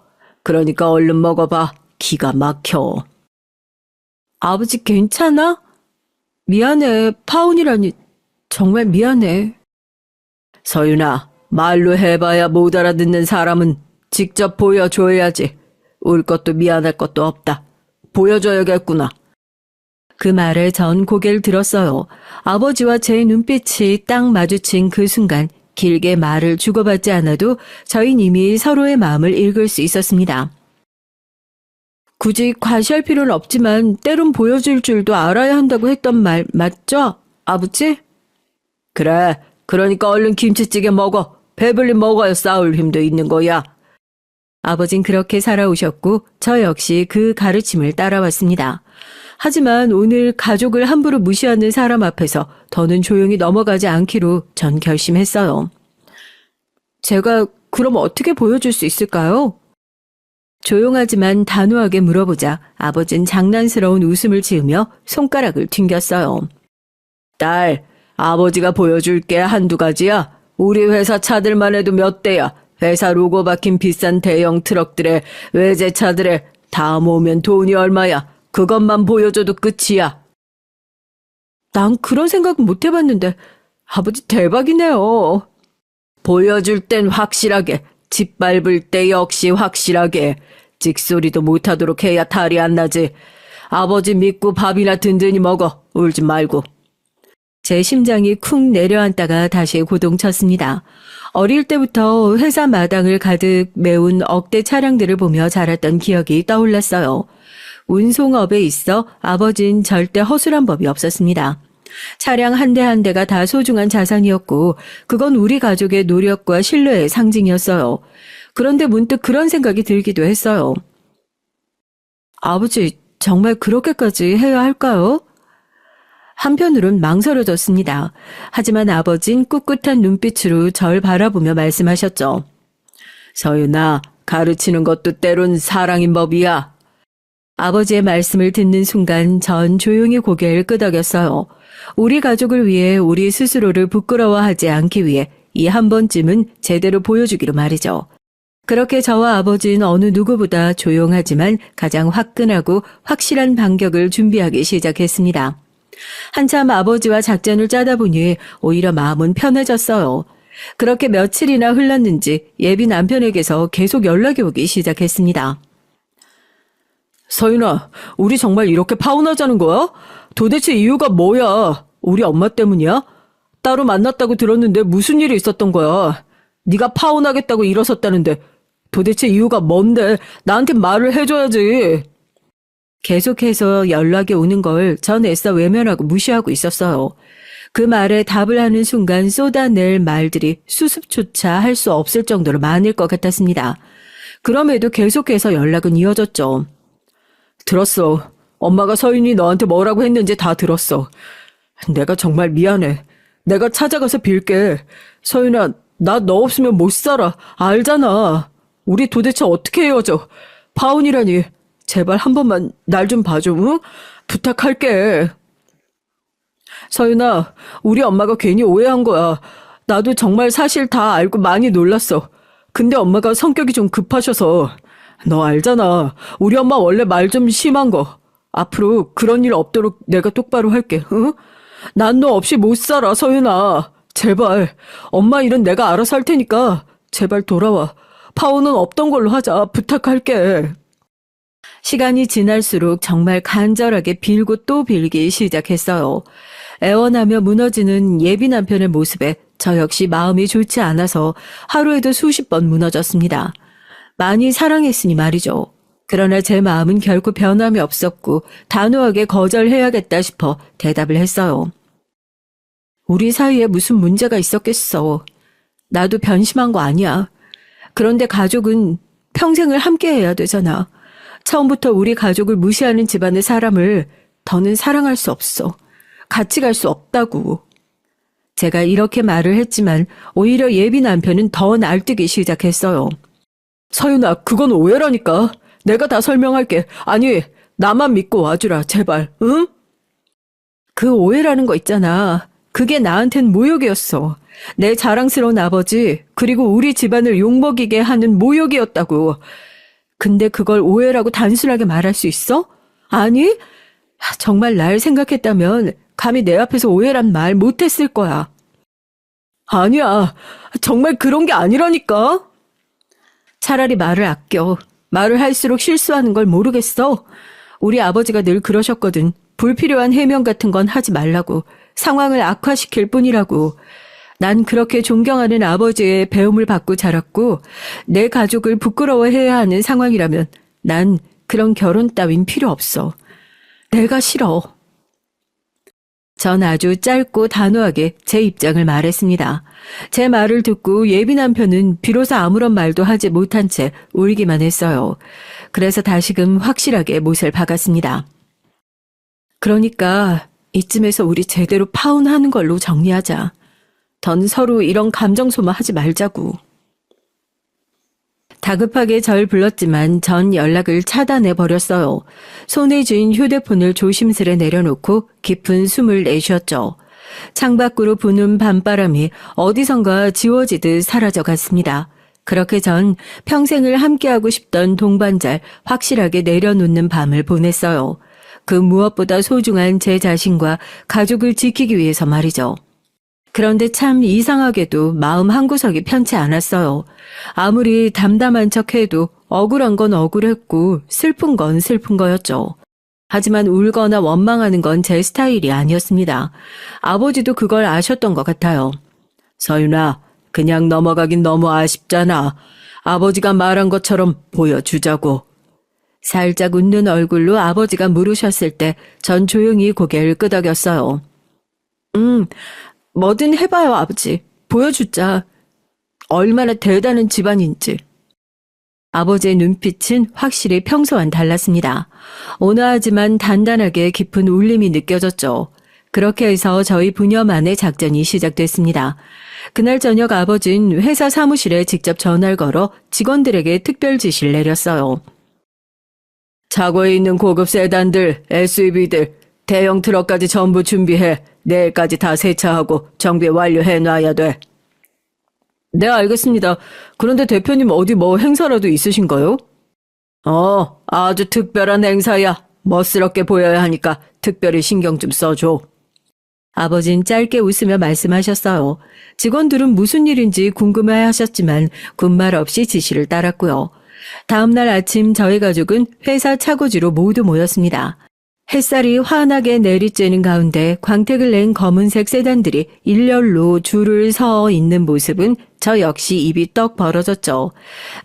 그러니까 얼른 먹어봐. 기가 막혀. 아버지 괜찮아? 미안해. 파혼이라니 정말 미안해. 서윤아, 말로 해봐야 못 알아듣는 사람은 직접 보여줘야지. 울 것도 미안할 것도 없다. 보여줘야겠구나. 그 말에 전 고개를 들었어요. 아버지와 제 눈빛이 딱 마주친 그 순간 길게 말을 주고받지 않아도 저희는 이미 서로의 마음을 읽을 수 있었습니다. 굳이 과시할 필요는 없지만 때론 보여줄 줄도 알아야 한다고 했던 말 맞죠? 아버지? 그래, 그러니까 얼른 김치찌개 먹어. 배불리 먹어야 싸울 힘도 있는 거야. 아버진 그렇게 살아오셨고 저 역시 그 가르침을 따라왔습니다. 하지만 오늘 가족을 함부로 무시하는 사람 앞에서 더는 조용히 넘어가지 않기로 전 결심했어요. 제가 그럼 어떻게 보여줄 수 있을까요? 조용하지만 단호하게 물어보자 아버진 장난스러운 웃음을 지으며 손가락을 튕겼어요. 딸, 아버지가 보여줄 게 한두 가지야. 우리 회사 차들만 해도 몇 대야. 회사 로고 박힌 비싼 대형 트럭들에 외제차들에 다 모으면 돈이 얼마야. 그것만 보여줘도 끝이야. 난 그런 생각 못 해봤는데 아버지 대박이네요. 보여줄 땐 확실하게, 짓밟을 때 역시 확실하게. 찍소리도 못하도록 해야 탈이 안 나지. 아버지 믿고 밥이나 든든히 먹어. 울지 말고. 제 심장이 쿵 내려앉다가 다시 고동쳤습니다. 어릴 때부터 회사 마당을 가득 메운 억대 차량들을 보며 자랐던 기억이 떠올랐어요. 운송업에 있어 아버진 절대 허술한 법이 없었습니다. 차량 한 대 한 대가 다 소중한 자산이었고 그건 우리 가족의 노력과 신뢰의 상징이었어요. 그런데 문득 그런 생각이 들기도 했어요. 아버지, 정말 그렇게까지 해야 할까요? 한편으론 망설여졌습니다. 하지만 아버진 꿋꿋한 눈빛으로 절 바라보며 말씀하셨죠. 서윤아, 가르치는 것도 때론 사랑인 법이야. 아버지의 말씀을 듣는 순간 전 조용히 고개를 끄덕였어요. 우리 가족을 위해 우리 스스로를 부끄러워하지 않기 위해 이 한 번쯤은 제대로 보여주기로 말이죠. 그렇게 저와 아버지는 어느 누구보다 조용하지만 가장 화끈하고 확실한 반격을 준비하기 시작했습니다. 한참 아버지와 작전을 짜다 보니 오히려 마음은 편해졌어요. 그렇게 며칠이나 흘렀는지 예비 남편에게서 계속 연락이 오기 시작했습니다. 서윤아, 우리 정말 이렇게 파혼하자는 거야? 도대체 이유가 뭐야? 우리 엄마 때문이야? 따로 만났다고 들었는데 무슨 일이 있었던 거야? 네가 파혼하겠다고 일어섰다는데 도대체 이유가 뭔데? 나한테 말을 해줘야지. 계속해서 연락이 오는 걸 전 애써 외면하고 무시하고 있었어요. 그 말에 답을 하는 순간 쏟아낼 말들이 수습조차 할 수 없을 정도로 많을 것 같았습니다. 그럼에도 계속해서 연락은 이어졌죠. 들었어. 엄마가 서윤이 너한테 뭐라고 했는지 다 들었어. 내가 정말 미안해. 내가 찾아가서 빌게. 서윤아, 나 너 없으면 못 살아. 알잖아. 우리 도대체 어떻게 헤어져. 파혼이라니. 제발 한 번만 날 좀 봐줘. 응? 부탁할게. 서윤아, 우리 엄마가 괜히 오해한 거야. 나도 정말 사실 다 알고 많이 놀랐어. 근데 엄마가 성격이 좀 급하셔서. 너 알잖아. 우리 엄마 원래 말 좀 심한 거. 앞으로 그런 일 없도록 내가 똑바로 할게. 응? 난 너 없이 못 살아, 서윤아. 제발. 엄마 일은 내가 알아서 할 테니까 제발 돌아와. 파혼은 없던 걸로 하자. 부탁할게. 시간이 지날수록 정말 간절하게 빌고 또 빌기 시작했어요. 애원하며 무너지는 예비 남편의 모습에 저 역시 마음이 좋지 않아서 하루에도 수십 번 무너졌습니다. 많이 사랑했으니 말이죠. 그러나 제 마음은 결코 변함이 없었고 단호하게 거절해야겠다 싶어 대답을 했어요. 우리 사이에 무슨 문제가 있었겠어. 나도 변심한 거 아니야. 그런데 가족은 평생을 함께 해야 되잖아. 처음부터 우리 가족을 무시하는 집안의 사람을 더는 사랑할 수 없어. 같이 갈 수 없다고. 제가 이렇게 말을 했지만 오히려 예비 남편은 더 날뛰기 시작했어요. 서윤아, 그건 오해라니까. 내가 다 설명할게. 아니, 나만 믿고 와주라, 제발. 응? 그 오해라는 거 있잖아. 그게 나한텐 모욕이었어. 내 자랑스러운 아버지, 그리고 우리 집안을 욕먹이게 하는 모욕이었다고. 근데 그걸 오해라고 단순하게 말할 수 있어? 아니, 정말 날 생각했다면 감히 내 앞에서 오해란 말 못했을 거야. 아니야, 정말 그런 게 아니라니까. 차라리 말을 아껴. 말을 할수록 실수하는 걸 모르겠어. 우리 아버지가 늘 그러셨거든. 불필요한 해명 같은 건 하지 말라고. 상황을 악화시킬 뿐이라고. 난 그렇게 존경하는 아버지의 배움을 받고 자랐고 내 가족을 부끄러워해야 하는 상황이라면 난 그런 결혼 따윈 필요 없어. 내가 싫어. 전 아주 짧고 단호하게 제 입장을 말했습니다. 제 말을 듣고 예비 남편은 비로소 아무런 말도 하지 못한 채 울기만 했어요. 그래서 다시금 확실하게 못을 박았습니다. 그러니까 이쯤에서 우리 제대로 파혼하는 걸로 정리하자. 전 서로 이런 감정 소모하지 말자고. 다급하게 절 불렀지만 전 연락을 차단해 버렸어요. 손에 쥔 휴대폰을 조심스레 내려놓고 깊은 숨을 내쉬었죠. 창밖으로 부는 밤바람이 어디선가 지워지듯 사라져갔습니다. 그렇게 전 평생을 함께하고 싶던 동반자를 확실하게 내려놓는 밤을 보냈어요. 그 무엇보다 소중한 제 자신과 가족을 지키기 위해서 말이죠. 그런데 참 이상하게도 마음 한구석이 편치 않았어요. 아무리 담담한 척해도 억울한 건 억울했고 슬픈 건 슬픈 거였죠. 하지만 울거나 원망하는 건 제 스타일이 아니었습니다. 아버지도 그걸 아셨던 것 같아요. 서윤아, 그냥 넘어가긴 너무 아쉽잖아. 아버지가 말한 것처럼 보여주자고. 살짝 웃는 얼굴로 아버지가 물으셨을 때 전 조용히 고개를 끄덕였어요. 뭐든 해봐요, 아버지. 보여주자. 얼마나 대단한 집안인지. 아버지의 눈빛은 확실히 평소와는 달랐습니다. 온화하지만 단단하게 깊은 울림이 느껴졌죠. 그렇게 해서 저희 부녀만의 작전이 시작됐습니다. 그날 저녁 아버지는 회사 사무실에 직접 전화를 걸어 직원들에게 특별 지시를 내렸어요. 차고에 있는 고급 세단들, SUV들, 대형 트럭까지 전부 준비해. 내일까지 다 세차하고 정비 완료해놔야 돼. 네, 알겠습니다. 그런데 대표님 어디 뭐 행사라도 있으신가요? 아주 특별한 행사야. 멋스럽게 보여야 하니까 특별히 신경 좀 써줘. 아버진 짧게 웃으며 말씀하셨어요. 직원들은 무슨 일인지 궁금해하셨지만 군말 없이 지시를 따랐고요. 다음날 아침 저희 가족은 회사 차고지로 모두 모였습니다. 햇살이 환하게 내리쬐는 가운데 광택을 낸 검은색 세단들이 일렬로 줄을 서 있는 모습은 저 역시 입이 떡 벌어졌죠.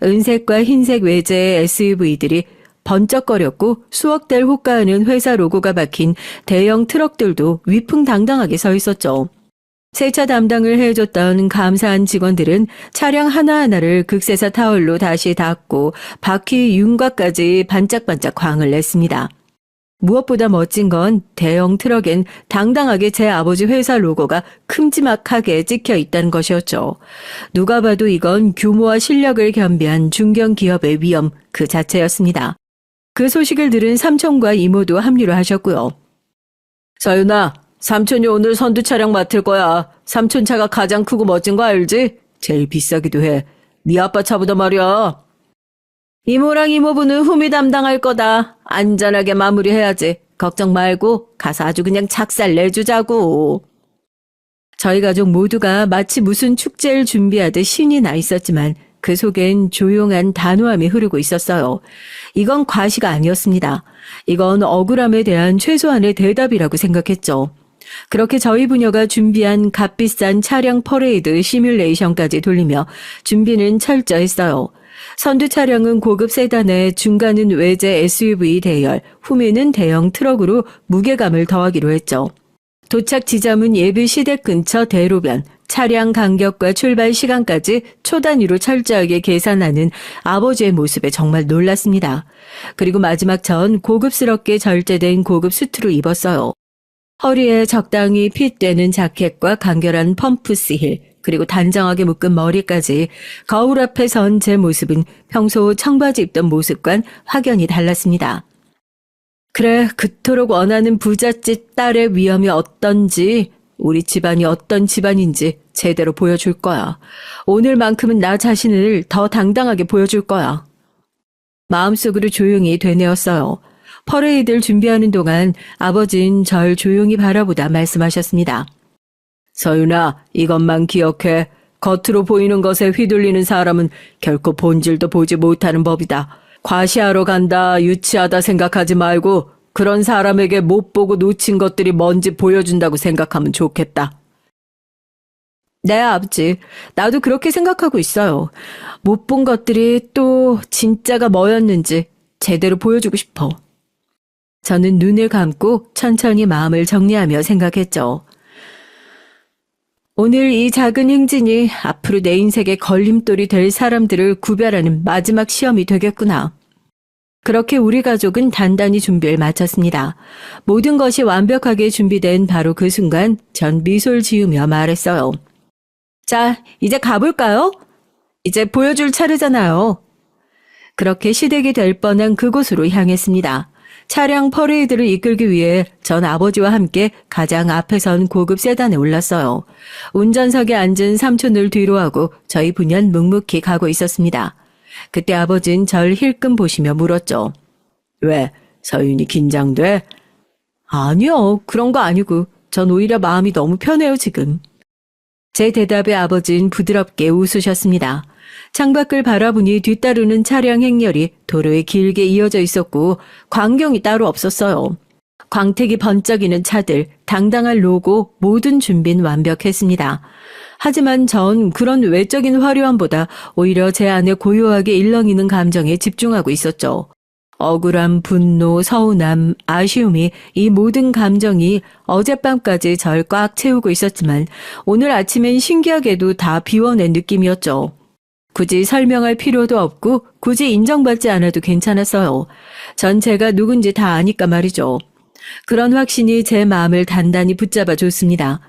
은색과 흰색 외제의 SUV들이 번쩍거렸고 수억 대를 호가하는 회사 로고가 박힌 대형 트럭들도 위풍당당하게 서 있었죠. 세차 담당을 해줬던 감사한 직원들은 차량 하나하나를 극세사 타월로 다시 닦고 바퀴 윤곽까지 반짝반짝 광을 냈습니다. 무엇보다 멋진 건 대형 트럭엔 당당하게 제 아버지 회사 로고가 큼지막하게 찍혀 있다는 것이었죠. 누가 봐도 이건 규모와 실력을 겸비한 중견기업의 위엄 그 자체였습니다. 그 소식을 들은 삼촌과 이모도 합류를 하셨고요. 서윤아, 삼촌이 오늘 선두 차량 맡을 거야. 삼촌 차가 가장 크고 멋진 거 알지? 제일 비싸기도 해. 네 아빠 차보다 말이야. 이모랑 이모부는 후미 담당할 거다. 안전하게 마무리해야지. 걱정 말고 가서 아주 그냥 작살 내주자고. 저희 가족 모두가 마치 무슨 축제를 준비하듯 신이 나 있었지만 그 속엔 조용한 단호함이 흐르고 있었어요. 이건 과시가 아니었습니다. 이건 억울함에 대한 최소한의 대답이라고 생각했죠. 그렇게 저희 부녀가 준비한 값비싼 차량 퍼레이드 시뮬레이션까지 돌리며 준비는 철저했어요. 선두 차량은 고급 세단에 중간은 외제 SUV 대열, 후면은 대형 트럭으로 무게감을 더하기로 했죠. 도착 지점은 예비 시댁 근처 대로변, 차량 간격과 출발 시간까지 초단위로 철저하게 계산하는 아버지의 모습에 정말 놀랐습니다. 그리고 마지막 전 고급스럽게 절제된 고급 수트로 입었어요. 허리에 적당히 핏되는 자켓과 간결한 펌프스 힐, 그리고 단정하게 묶은 머리까지 거울 앞에 선 제 모습은 평소 청바지 입던 모습과는 확연히 달랐습니다. 그래, 그토록 원하는 부잣집 딸의 위엄이 어떤지, 우리 집안이 어떤 집안인지 제대로 보여줄 거야. 오늘만큼은 나 자신을 더 당당하게 보여줄 거야. 마음속으로 조용히 되뇌었어요. 퍼레이드를 준비하는 동안 아버진 절 조용히 바라보다 말씀하셨습니다. 서윤아, 이것만 기억해. 겉으로 보이는 것에 휘둘리는 사람은 결코 본질도 보지 못하는 법이다. 과시하러 간다, 유치하다 생각하지 말고 그런 사람에게 못 보고 놓친 것들이 뭔지 보여준다고 생각하면 좋겠다. 네, 아버지. 나도 그렇게 생각하고 있어요. 못 본 것들이 또 진짜가 뭐였는지 제대로 보여주고 싶어. 저는 눈을 감고 천천히 마음을 정리하며 생각했죠. 오늘 이 작은 행진이 앞으로 내 인생의 걸림돌이 될 사람들을 구별하는 마지막 시험이 되겠구나. 그렇게 우리 가족은 단단히 준비를 마쳤습니다. 모든 것이 완벽하게 준비된 바로 그 순간 전 미소를 지으며 말했어요. 자, 이제 가볼까요? 이제 보여줄 차례잖아요. 그렇게 시댁이 될 뻔한 그곳으로 향했습니다. 차량 퍼레이드를 이끌기 위해 전 아버지와 함께 가장 앞에 선 고급 세단에 올랐어요. 운전석에 앉은 삼촌을 뒤로 하고 저희 부녀는 묵묵히 가고 있었습니다. 그때 아버지는 절 힐끔 보시며 물었죠. 왜? 서윤이 긴장돼? 아니요, 그런 거 아니고 전 오히려 마음이 너무 편해요, 지금. 제 대답에 아버지는 부드럽게 웃으셨습니다. 창밖을 바라보니 뒤따르는 차량 행렬이 도로에 길게 이어져 있었고 광경이 따로 없었어요. 광택이 번쩍이는 차들, 당당한 로고, 모든 준비는 완벽했습니다. 하지만 전 그런 외적인 화려함보다 오히려 제 안에 고요하게 일렁이는 감정에 집중하고 있었죠. 억울함, 분노, 서운함, 아쉬움이 이 모든 감정이 어젯밤까지 절 꽉 채우고 있었지만 오늘 아침엔 신기하게도 다 비워낸 느낌이었죠. 굳이 설명할 필요도 없고 굳이 인정받지 않아도 괜찮았어요. 전 제가 누군지 다 아니까 말이죠. 그런 확신이 제 마음을 단단히 붙잡아 줬습니다.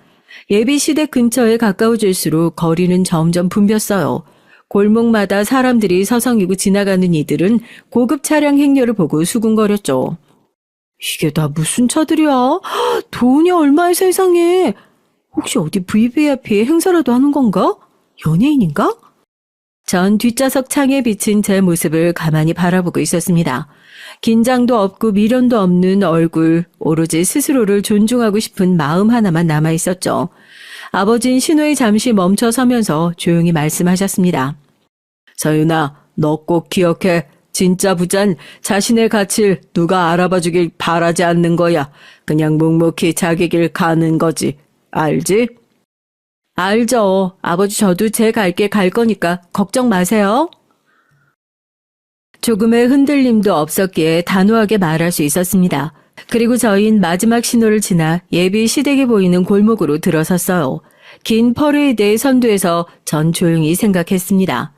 예비 시댁 근처에 가까워질수록 거리는 점점 붐볐어요. 골목마다 사람들이 서성이고 지나가는 이들은 고급 차량 행렬을 보고 수군거렸죠. 이게 다 무슨 차들이야? 돈이 얼마야 세상에. 혹시 어디 VVIP 행사라도 하는 건가? 연예인인가? 전 뒷좌석 창에 비친 제 모습을 가만히 바라보고 있었습니다. 긴장도 없고 미련도 없는 얼굴, 오로지 스스로를 존중하고 싶은 마음 하나만 남아있었죠. 아버진 신호에 잠시 멈춰 서면서 조용히 말씀하셨습니다. 서윤아, 너 꼭 기억해. 진짜 부자는 자신의 가치를 누가 알아봐 주길 바라지 않는 거야. 그냥 묵묵히 자기 길 가는 거지. 알지? 알죠. 아버지 저도 제 갈 길 갈 거니까 걱정 마세요. 조금의 흔들림도 없었기에 단호하게 말할 수 있었습니다. 그리고 저희는 마지막 신호를 지나 예비 시댁이 보이는 골목으로 들어섰어요. 긴 퍼레이드의 선두에서 전 조용히 생각했습니다.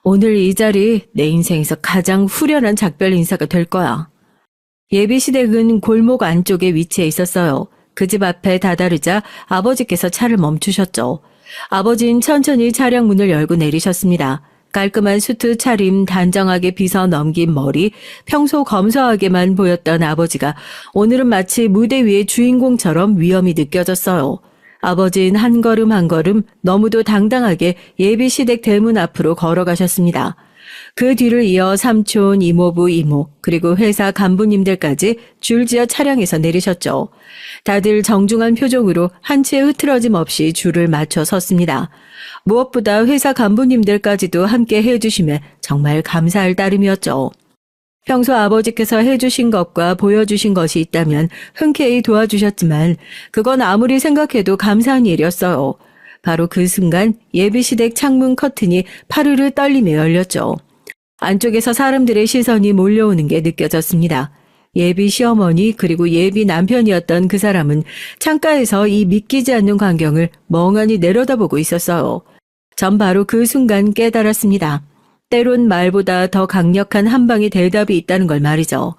오늘 이 자리 내 인생에서 가장 후련한 작별 인사가 될 거야. 예비 시댁은 골목 안쪽에 위치해 있었어요. 그 집 앞에 다다르자 아버지께서 차를 멈추셨죠. 아버지는 천천히 차량 문을 열고 내리셨습니다. 깔끔한 수트 차림, 단정하게 빗어 넘긴 머리, 평소 검소하게만 보였던 아버지가 오늘은 마치 무대 위의 주인공처럼 위엄이 느껴졌어요. 아버지는 한 걸음 한 걸음 너무도 당당하게 예비 시댁 대문 앞으로 걸어가셨습니다. 그 뒤를 이어 삼촌, 이모부, 이모, 그리고 회사 간부님들까지 줄지어 차량에서 내리셨죠. 다들 정중한 표정으로 한 채 흐트러짐 없이 줄을 맞춰 섰습니다. 무엇보다 회사 간부님들까지도 함께 해주시며 정말 감사할 따름이었죠. 평소 아버지께서 해주신 것과 보여주신 것이 있다면 흔쾌히 도와주셨지만 그건 아무리 생각해도 감사한 일이었어요. 바로 그 순간 예비시댁 창문 커튼이 파르르 떨리며 열렸죠. 안쪽에서 사람들의 시선이 몰려오는 게 느껴졌습니다. 예비 시어머니 그리고 예비 남편이었던 그 사람은 창가에서 이 믿기지 않는 광경을 멍하니 내려다보고 있었어요. 전 바로 그 순간 깨달았습니다. 때론 말보다 더 강력한 한 방의 대답이 있다는 걸 말이죠.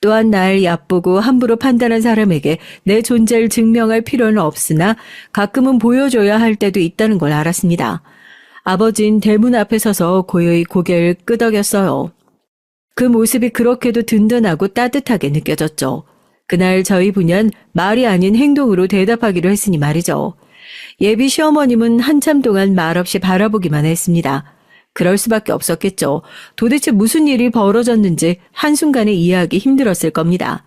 또한 날 얕보고 함부로 판단한 사람에게 내 존재를 증명할 필요는 없으나 가끔은 보여줘야 할 때도 있다는 걸 알았습니다. 아버진 대문 앞에 서서 고요히 고개를 끄덕였어요. 그 모습이 그렇게도 든든하고 따뜻하게 느껴졌죠. 그날 저희 부녀는 말이 아닌 행동으로 대답하기로 했으니 말이죠. 예비 시어머님은 한참 동안 말없이 바라보기만 했습니다. 그럴 수밖에 없었겠죠. 도대체 무슨 일이 벌어졌는지 한순간에 이해하기 힘들었을 겁니다.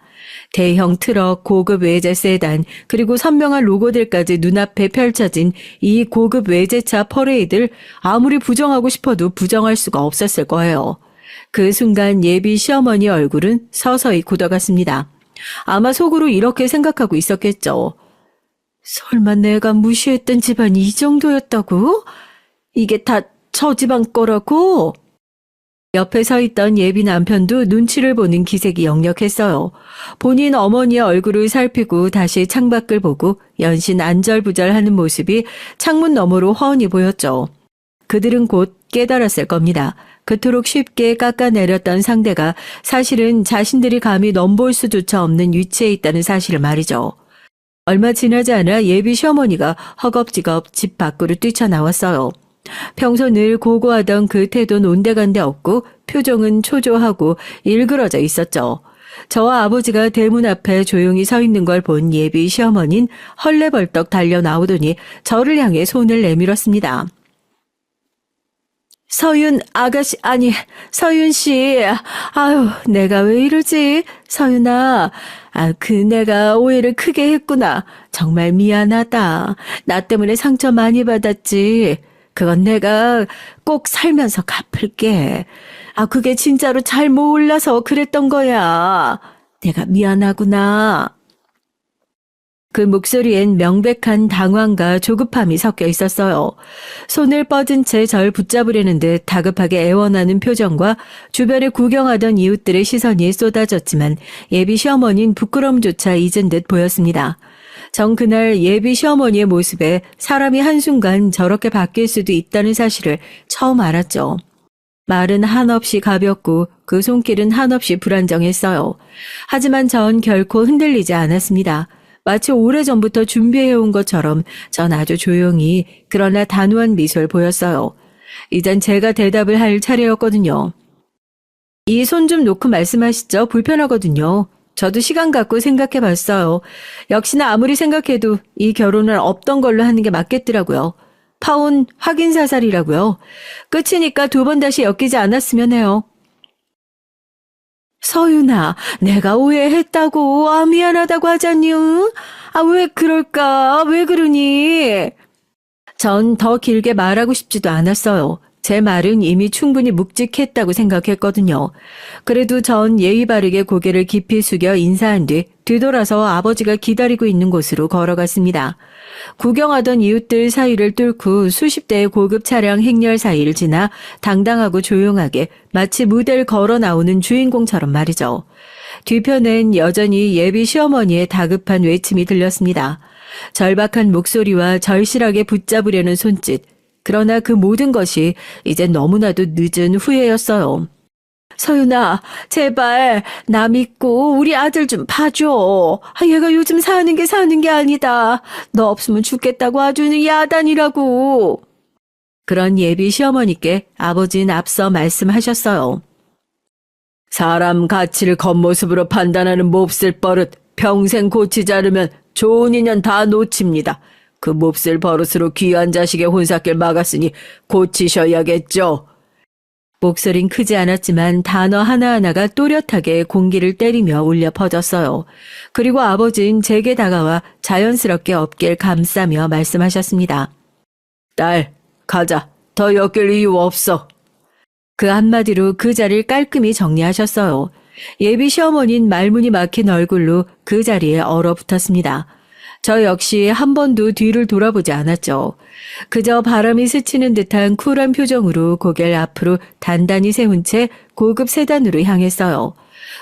대형 트럭, 고급 외제 세단, 그리고 선명한 로고들까지 눈앞에 펼쳐진 이 고급 외제차 퍼레이드를 아무리 부정하고 싶어도 부정할 수가 없었을 거예요. 그 순간 예비 시어머니 얼굴은 서서히 굳어갔습니다. 아마 속으로 이렇게 생각하고 있었겠죠. 설마 내가 무시했던 집안이 이 정도였다고? 이게 다 저 집안 거라고? 옆에 서 있던 예비 남편도 눈치를 보는 기색이 역력했어요. 본인 어머니의 얼굴을 살피고 다시 창밖을 보고 연신 안절부절하는 모습이 창문 너머로 훤히 보였죠. 그들은 곧 깨달았을 겁니다. 그토록 쉽게 깎아내렸던 상대가 사실은 자신들이 감히 넘볼 수조차 없는 위치에 있다는 사실을 말이죠. 얼마 지나지 않아 예비 시어머니가 허겁지겁 집 밖으로 뛰쳐나왔어요. 평소 늘 고고하던 그 태도는 온데간데 없고 표정은 초조하고 일그러져 있었죠. 저와 아버지가 대문 앞에 조용히 서 있는 걸 본 예비 시어머니는 헐레벌떡 달려 나오더니 저를 향해 손을 내밀었습니다. 서윤 아가씨, 아니, 서윤 씨. 아유, 내가 왜 이러지? 서윤아, 내가 오해를 크게 했구나. 정말 미안하다. 나 때문에 상처 많이 받았지. 그건 내가 꼭 살면서 갚을게. 그게 진짜로 잘 몰라서 그랬던 거야. 내가 미안하구나. 그 목소리엔 명백한 당황과 조급함이 섞여 있었어요. 손을 뻗은 채 절 붙잡으려는 듯 다급하게 애원하는 표정과 주변을 구경하던 이웃들의 시선이 쏟아졌지만 예비 시어머니는 부끄러움조차 잊은 듯 보였습니다. 전 그날 예비 시어머니의 모습에 사람이 한순간 저렇게 바뀔 수도 있다는 사실을 처음 알았죠. 말은 한없이 가볍고 그 손길은 한없이 불안정했어요. 하지만 전 결코 흔들리지 않았습니다. 마치 오래전부터 준비해온 것처럼 전 아주 조용히 그러나 단호한 미소를 보였어요. 이젠 제가 대답을 할 차례였거든요. 이 손 좀 놓고 말씀하시죠. 불편하거든요. 저도 시간 갖고 생각해 봤어요. 역시나 아무리 생각해도 이 결혼은 없던 걸로 하는 게 맞겠더라고요. 파혼 확인 사살이라고요. 끝이니까 두 번 다시 엮이지 않았으면 해요. 서윤아, 내가 오해했다고, 미안하다고 하자니, 응? 왜 그럴까? 왜 그러니? 전 더 길게 말하고 싶지도 않았어요. 제 말은 이미 충분히 묵직했다고 생각했거든요. 그래도 전 예의 바르게 고개를 깊이 숙여 인사한 뒤 뒤돌아서 아버지가 기다리고 있는 곳으로 걸어갔습니다. 구경하던 이웃들 사이를 뚫고 수십 대의 고급 차량 행렬 사이를 지나 당당하고 조용하게 마치 무대를 걸어 나오는 주인공처럼 말이죠. 뒤편엔 여전히 예비 시어머니의 다급한 외침이 들렸습니다. 절박한 목소리와 절실하게 붙잡으려는 손짓. 그러나 그 모든 것이 이제 너무나도 늦은 후회였어요. 서윤아, 제발 나 믿고 우리 아들 좀 봐줘. 얘가 요즘 사는 게 아니다. 너 없으면 죽겠다고 아주 야단이라고. 그런 예비 시어머니께 아버지는 앞서 말씀하셨어요. 사람 가치를 겉모습으로 판단하는 몹쓸 버릇 평생 고치지 않으면 좋은 인연 다 놓칩니다. 그 몹쓸 버릇으로 귀한 자식의 혼사길 막았으니 고치셔야겠죠. 목소린 크지 않았지만 단어 하나하나가 또렷하게 공기를 때리며 울려 퍼졌어요. 그리고 아버지는 제게 다가와 자연스럽게 어깨를 감싸며 말씀하셨습니다. 딸, 가자. 더 엮일 이유 없어. 그 한마디로 그 자리를 깔끔히 정리하셨어요. 예비 시어머니는 말문이 막힌 얼굴로 그 자리에 얼어붙었습니다. 저 역시 한 번도 뒤를 돌아보지 않았죠. 그저 바람이 스치는 듯한 쿨한 표정으로 고개를 앞으로 단단히 세운 채 고급 세단으로 향했어요.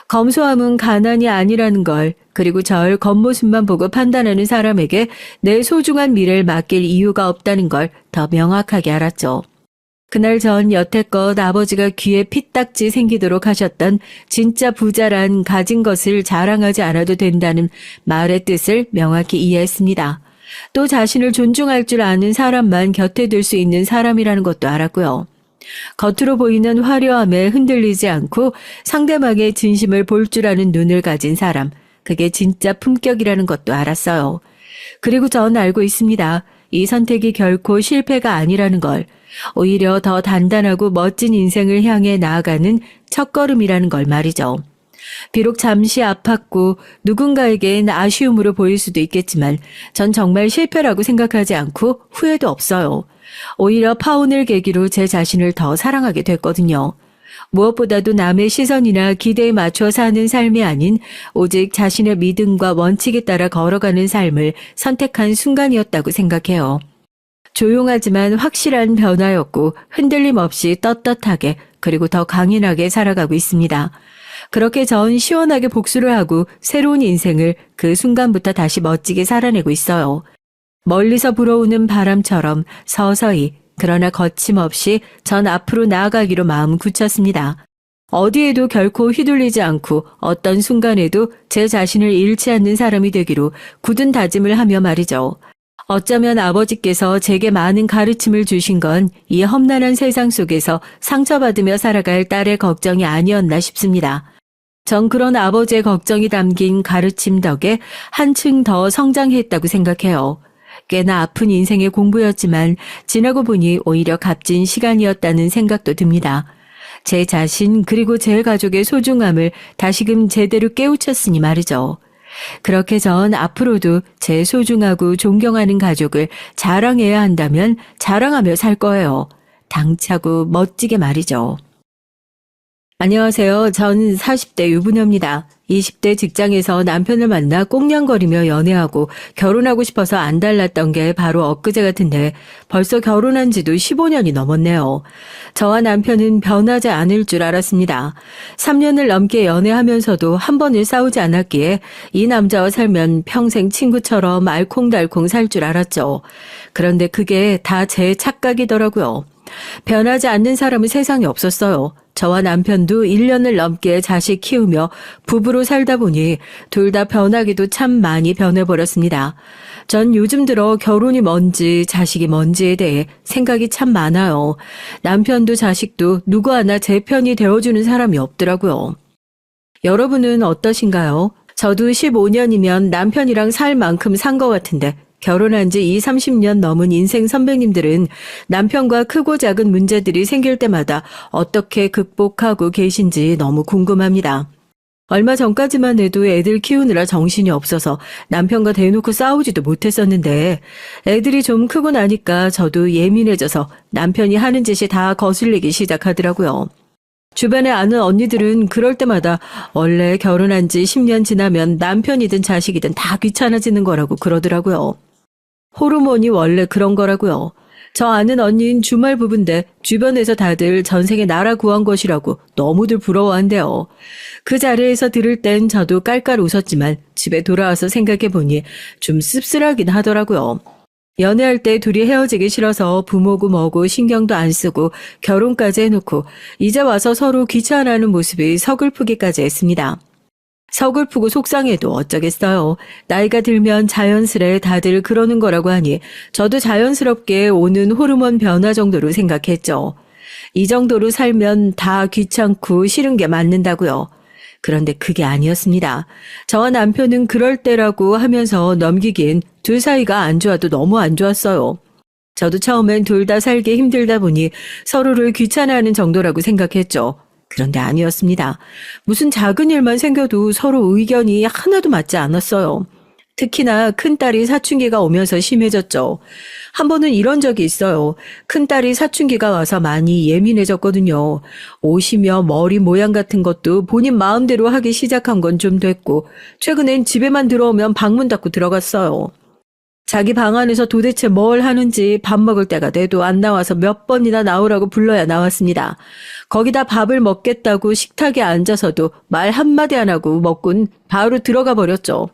검소함은 가난이 아니라는 걸, 그리고 절 겉모습만 보고 판단하는 사람에게 내 소중한 미래를 맡길 이유가 없다는 걸 더 명확하게 알았죠. 그날 전 여태껏 아버지가 귀에 피딱지 생기도록 하셨던 진짜 부자란 가진 것을 자랑하지 않아도 된다는 말의 뜻을 명확히 이해했습니다. 또 자신을 존중할 줄 아는 사람만 곁에 둘 수 있는 사람이라는 것도 알았고요. 겉으로 보이는 화려함에 흔들리지 않고 상대방의 진심을 볼 줄 아는 눈을 가진 사람, 그게 진짜 품격이라는 것도 알았어요. 그리고 전 알고 있습니다. 이 선택이 결코 실패가 아니라는 걸, 오히려 더 단단하고 멋진 인생을 향해 나아가는 첫걸음이라는 걸 말이죠. 비록 잠시 아팠고 누군가에겐 아쉬움으로 보일 수도 있겠지만 전 정말 실패라고 생각하지 않고 후회도 없어요. 오히려 파혼을 계기로 제 자신을 더 사랑하게 됐거든요. 무엇보다도 남의 시선이나 기대에 맞춰 사는 삶이 아닌 오직 자신의 믿음과 원칙에 따라 걸어가는 삶을 선택한 순간이었다고 생각해요. 조용하지만 확실한 변화였고 흔들림 없이 떳떳하게 그리고 더 강인하게 살아가고 있습니다. 그렇게 전 시원하게 복수를 하고 새로운 인생을 그 순간부터 다시 멋지게 살아내고 있어요. 멀리서 불어오는 바람처럼 서서히 그러나 거침없이 전 앞으로 나아가기로 마음 굳혔습니다. 어디에도 결코 휘둘리지 않고 어떤 순간에도 제 자신을 잃지 않는 사람이 되기로 굳은 다짐을 하며 말이죠. 어쩌면 아버지께서 제게 많은 가르침을 주신 건 이 험난한 세상 속에서 상처받으며 살아갈 딸의 걱정이 아니었나 싶습니다. 전 그런 아버지의 걱정이 담긴 가르침 덕에 한층 더 성장했다고 생각해요. 꽤나 아픈 인생의 공부였지만 지나고 보니 오히려 값진 시간이었다는 생각도 듭니다. 제 자신 그리고 제 가족의 소중함을 다시금 제대로 깨우쳤으니 말이죠. 그렇게 전 앞으로도 제 소중하고 존경하는 가족을 자랑해야 한다면 자랑하며 살 거예요. 당차고 멋지게 말이죠. 안녕하세요. 전 40대 유부녀입니다. 20대 직장에서 남편을 만나 꽁냥거리며 연애하고 결혼하고 싶어서 안 달랐던 게 바로 엊그제 같은데 벌써 결혼한 지도 15년이 넘었네요. 저와 남편은 변하지 않을 줄 알았습니다. 3년을 넘게 연애하면서도 한 번을 싸우지 않았기에 이 남자와 살면 평생 친구처럼 알콩달콩 살 줄 알았죠. 그런데 그게 다 제 착각이더라고요. 변하지 않는 사람은 세상에 없었어요. 저와 남편도 1년을 넘게 자식 키우며 부부로 살다 보니 둘 다 변하기도 참 많이 변해버렸습니다. 전 요즘 들어 결혼이 뭔지 자식이 뭔지에 대해 생각이 참 많아요. 남편도 자식도 누구 하나 제 편이 되어주는 사람이 없더라고요. 여러분은 어떠신가요? 저도 15년이면 남편이랑 살 만큼 산 것 같은데 결혼한 지 20, 30년 넘은 인생 선배님들은 남편과 크고 작은 문제들이 생길 때마다 어떻게 극복하고 계신지 너무 궁금합니다. 얼마 전까지만 해도 애들 키우느라 정신이 없어서 남편과 대놓고 싸우지도 못했었는데 애들이 좀 크고 나니까 저도 예민해져서 남편이 하는 짓이 다 거슬리기 시작하더라고요. 주변에 아는 언니들은 그럴 때마다 원래 결혼한 지 10년 지나면 남편이든 자식이든 다 귀찮아지는 거라고 그러더라고요. 호르몬이 원래 그런 거라고요. 저 아는 언니는 주말 부부인데 주변에서 다들 전생에 나라 구한 것이라고 너무들 부러워한대요. 그 자리에서 들을 땐 저도 깔깔 웃었지만 집에 돌아와서 생각해보니 좀 씁쓸하긴 하더라고요. 연애할 때 둘이 헤어지기 싫어서 부모고 뭐고 신경도 안 쓰고 결혼까지 해놓고 이제 와서 서로 귀찮아하는 모습이 서글프기까지 했습니다. 서글프고 속상해도 어쩌겠어요. 나이가 들면 자연스레 다들 그러는 거라고 하니 저도 자연스럽게 오는 호르몬 변화 정도로 생각했죠. 이 정도로 살면 다 귀찮고 싫은 게 맞는다고요. 그런데 그게 아니었습니다. 저와 남편은 그럴 때라고 하면서 넘기기엔 둘 사이가 안 좋아도 너무 안 좋았어요. 저도 처음엔 둘 다 살기 힘들다 보니 서로를 귀찮아하는 정도라고 생각했죠. 그런데 아니었습니다. 무슨 작은 일만 생겨도 서로 의견이 하나도 맞지 않았어요. 특히나 큰딸이 사춘기가 오면서 심해졌죠. 한 번은 이런 적이 있어요. 큰딸이 사춘기가 와서 많이 예민해졌거든요. 옷이며 머리 모양 같은 것도 본인 마음대로 하기 시작한 건 좀 됐고 최근엔 집에만 들어오면 방문 닫고 들어갔어요. 자기 방 안에서 도대체 뭘 하는지 밥 먹을 때가 돼도 안 나와서 몇 번이나 나오라고 불러야 나왔습니다. 거기다 밥을 먹겠다고 식탁에 앉아서도 말 한마디 안 하고 먹곤 바로 들어가 버렸죠.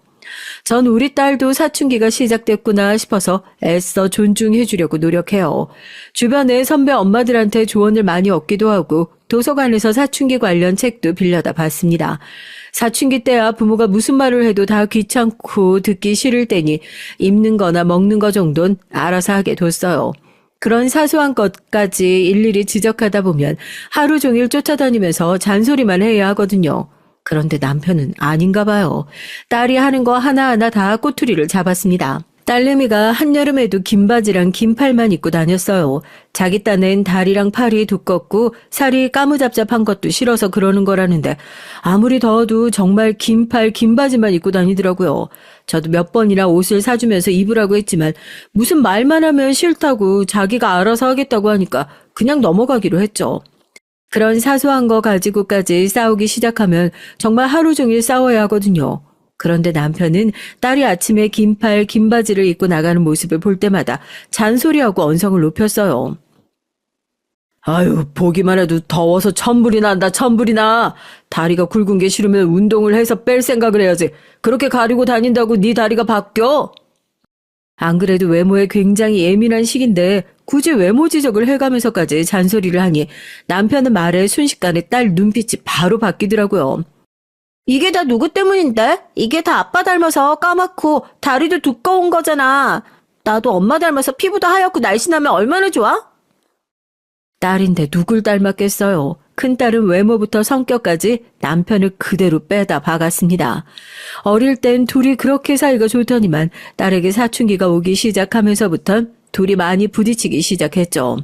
전 우리 딸도 사춘기가 시작됐구나 싶어서 애써 존중해 주려고 노력해요. 주변에 선배 엄마들한테 조언을 많이 얻기도 하고 도서관에서 사춘기 관련 책도 빌려다 봤습니다. 사춘기 때야 부모가 무슨 말을 해도 다 귀찮고 듣기 싫을 때니 입는 거나 먹는 거 정도는 알아서 하게 뒀어요. 그런 사소한 것까지 일일이 지적하다 보면 하루 종일 쫓아다니면서 잔소리만 해야 하거든요. 그런데 남편은 아닌가 봐요. 딸이 하는 거 하나하나 다 꼬투리를 잡았습니다. 딸내미가 한여름에도 긴 바지랑 긴 팔만 입고 다녔어요. 자기 딴엔 다리랑 팔이 두껍고 살이 까무잡잡한 것도 싫어서 그러는 거라는데 아무리 더워도 정말 긴 팔, 긴 바지만 입고 다니더라고요. 저도 몇 번이나 옷을 사주면서 입으라고 했지만 무슨 말만 하면 싫다고 자기가 알아서 하겠다고 하니까 그냥 넘어가기로 했죠. 그런 사소한 거 가지고까지 싸우기 시작하면 정말 하루 종일 싸워야 하거든요. 그런데 남편은 딸이 아침에 긴 팔, 긴 바지를 입고 나가는 모습을 볼 때마다 잔소리하고 언성을 높였어요. 아유, 보기만 해도 더워서 천불이 난다, 천불이 나. 다리가 굵은 게 싫으면 운동을 해서 뺄 생각을 해야지. 그렇게 가리고 다닌다고 네 다리가 바뀌어? 안 그래도 외모에 굉장히 예민한 시기인데 굳이 외모 지적을 해가면서까지 잔소리를 하니 남편은 말에 순식간에 딸 눈빛이 바로 바뀌더라고요. 이게 다 누구 때문인데? 이게 다 아빠 닮아서 까맣고 다리도 두꺼운 거잖아. 나도 엄마 닮아서 피부도 하얗고 날씬하면 얼마나 좋아? 딸인데 누굴 닮았겠어요. 큰딸은 외모부터 성격까지 남편을 그대로 빼다 박았습니다. 어릴 땐 둘이 그렇게 사이가 좋더니만 딸에게 사춘기가 오기 시작하면서부터 둘이 많이 부딪히기 시작했죠.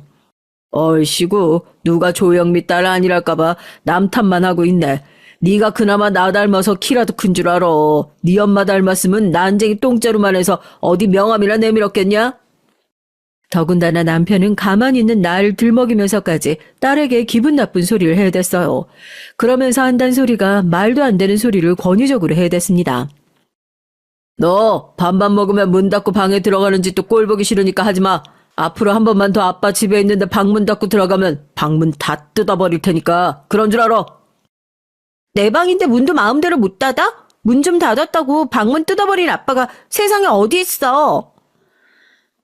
얼씨구, 누가 조영미 딸 아니랄까봐 남 탓만 하고 있네. 네가 그나마 나 닮아서 키라도 큰 줄 알아. 네 엄마 닮았으면 난쟁이 똥자루만 해서 어디 명함이나 내밀었겠냐? 더군다나 남편은 가만히 있는 날 들먹이면서까지 딸에게 기분 나쁜 소리를 해댔어요. 그러면서 한단 소리가 말도 안 되는 소리를 권위적으로 해댔습니다. 너 밥만 먹으면 문 닫고 방에 들어가는 짓도 꼴 보기 싫으니까 하지 마. 앞으로 한 번만 더 아빠 집에 있는데 방문 닫고 들어가면 방문 다 뜯어버릴 테니까 그런 줄 알아. 내 방인데 문도 마음대로 못 닫아? 문 좀 닫았다고 방문 뜯어버린 아빠가 세상에 어디 있어?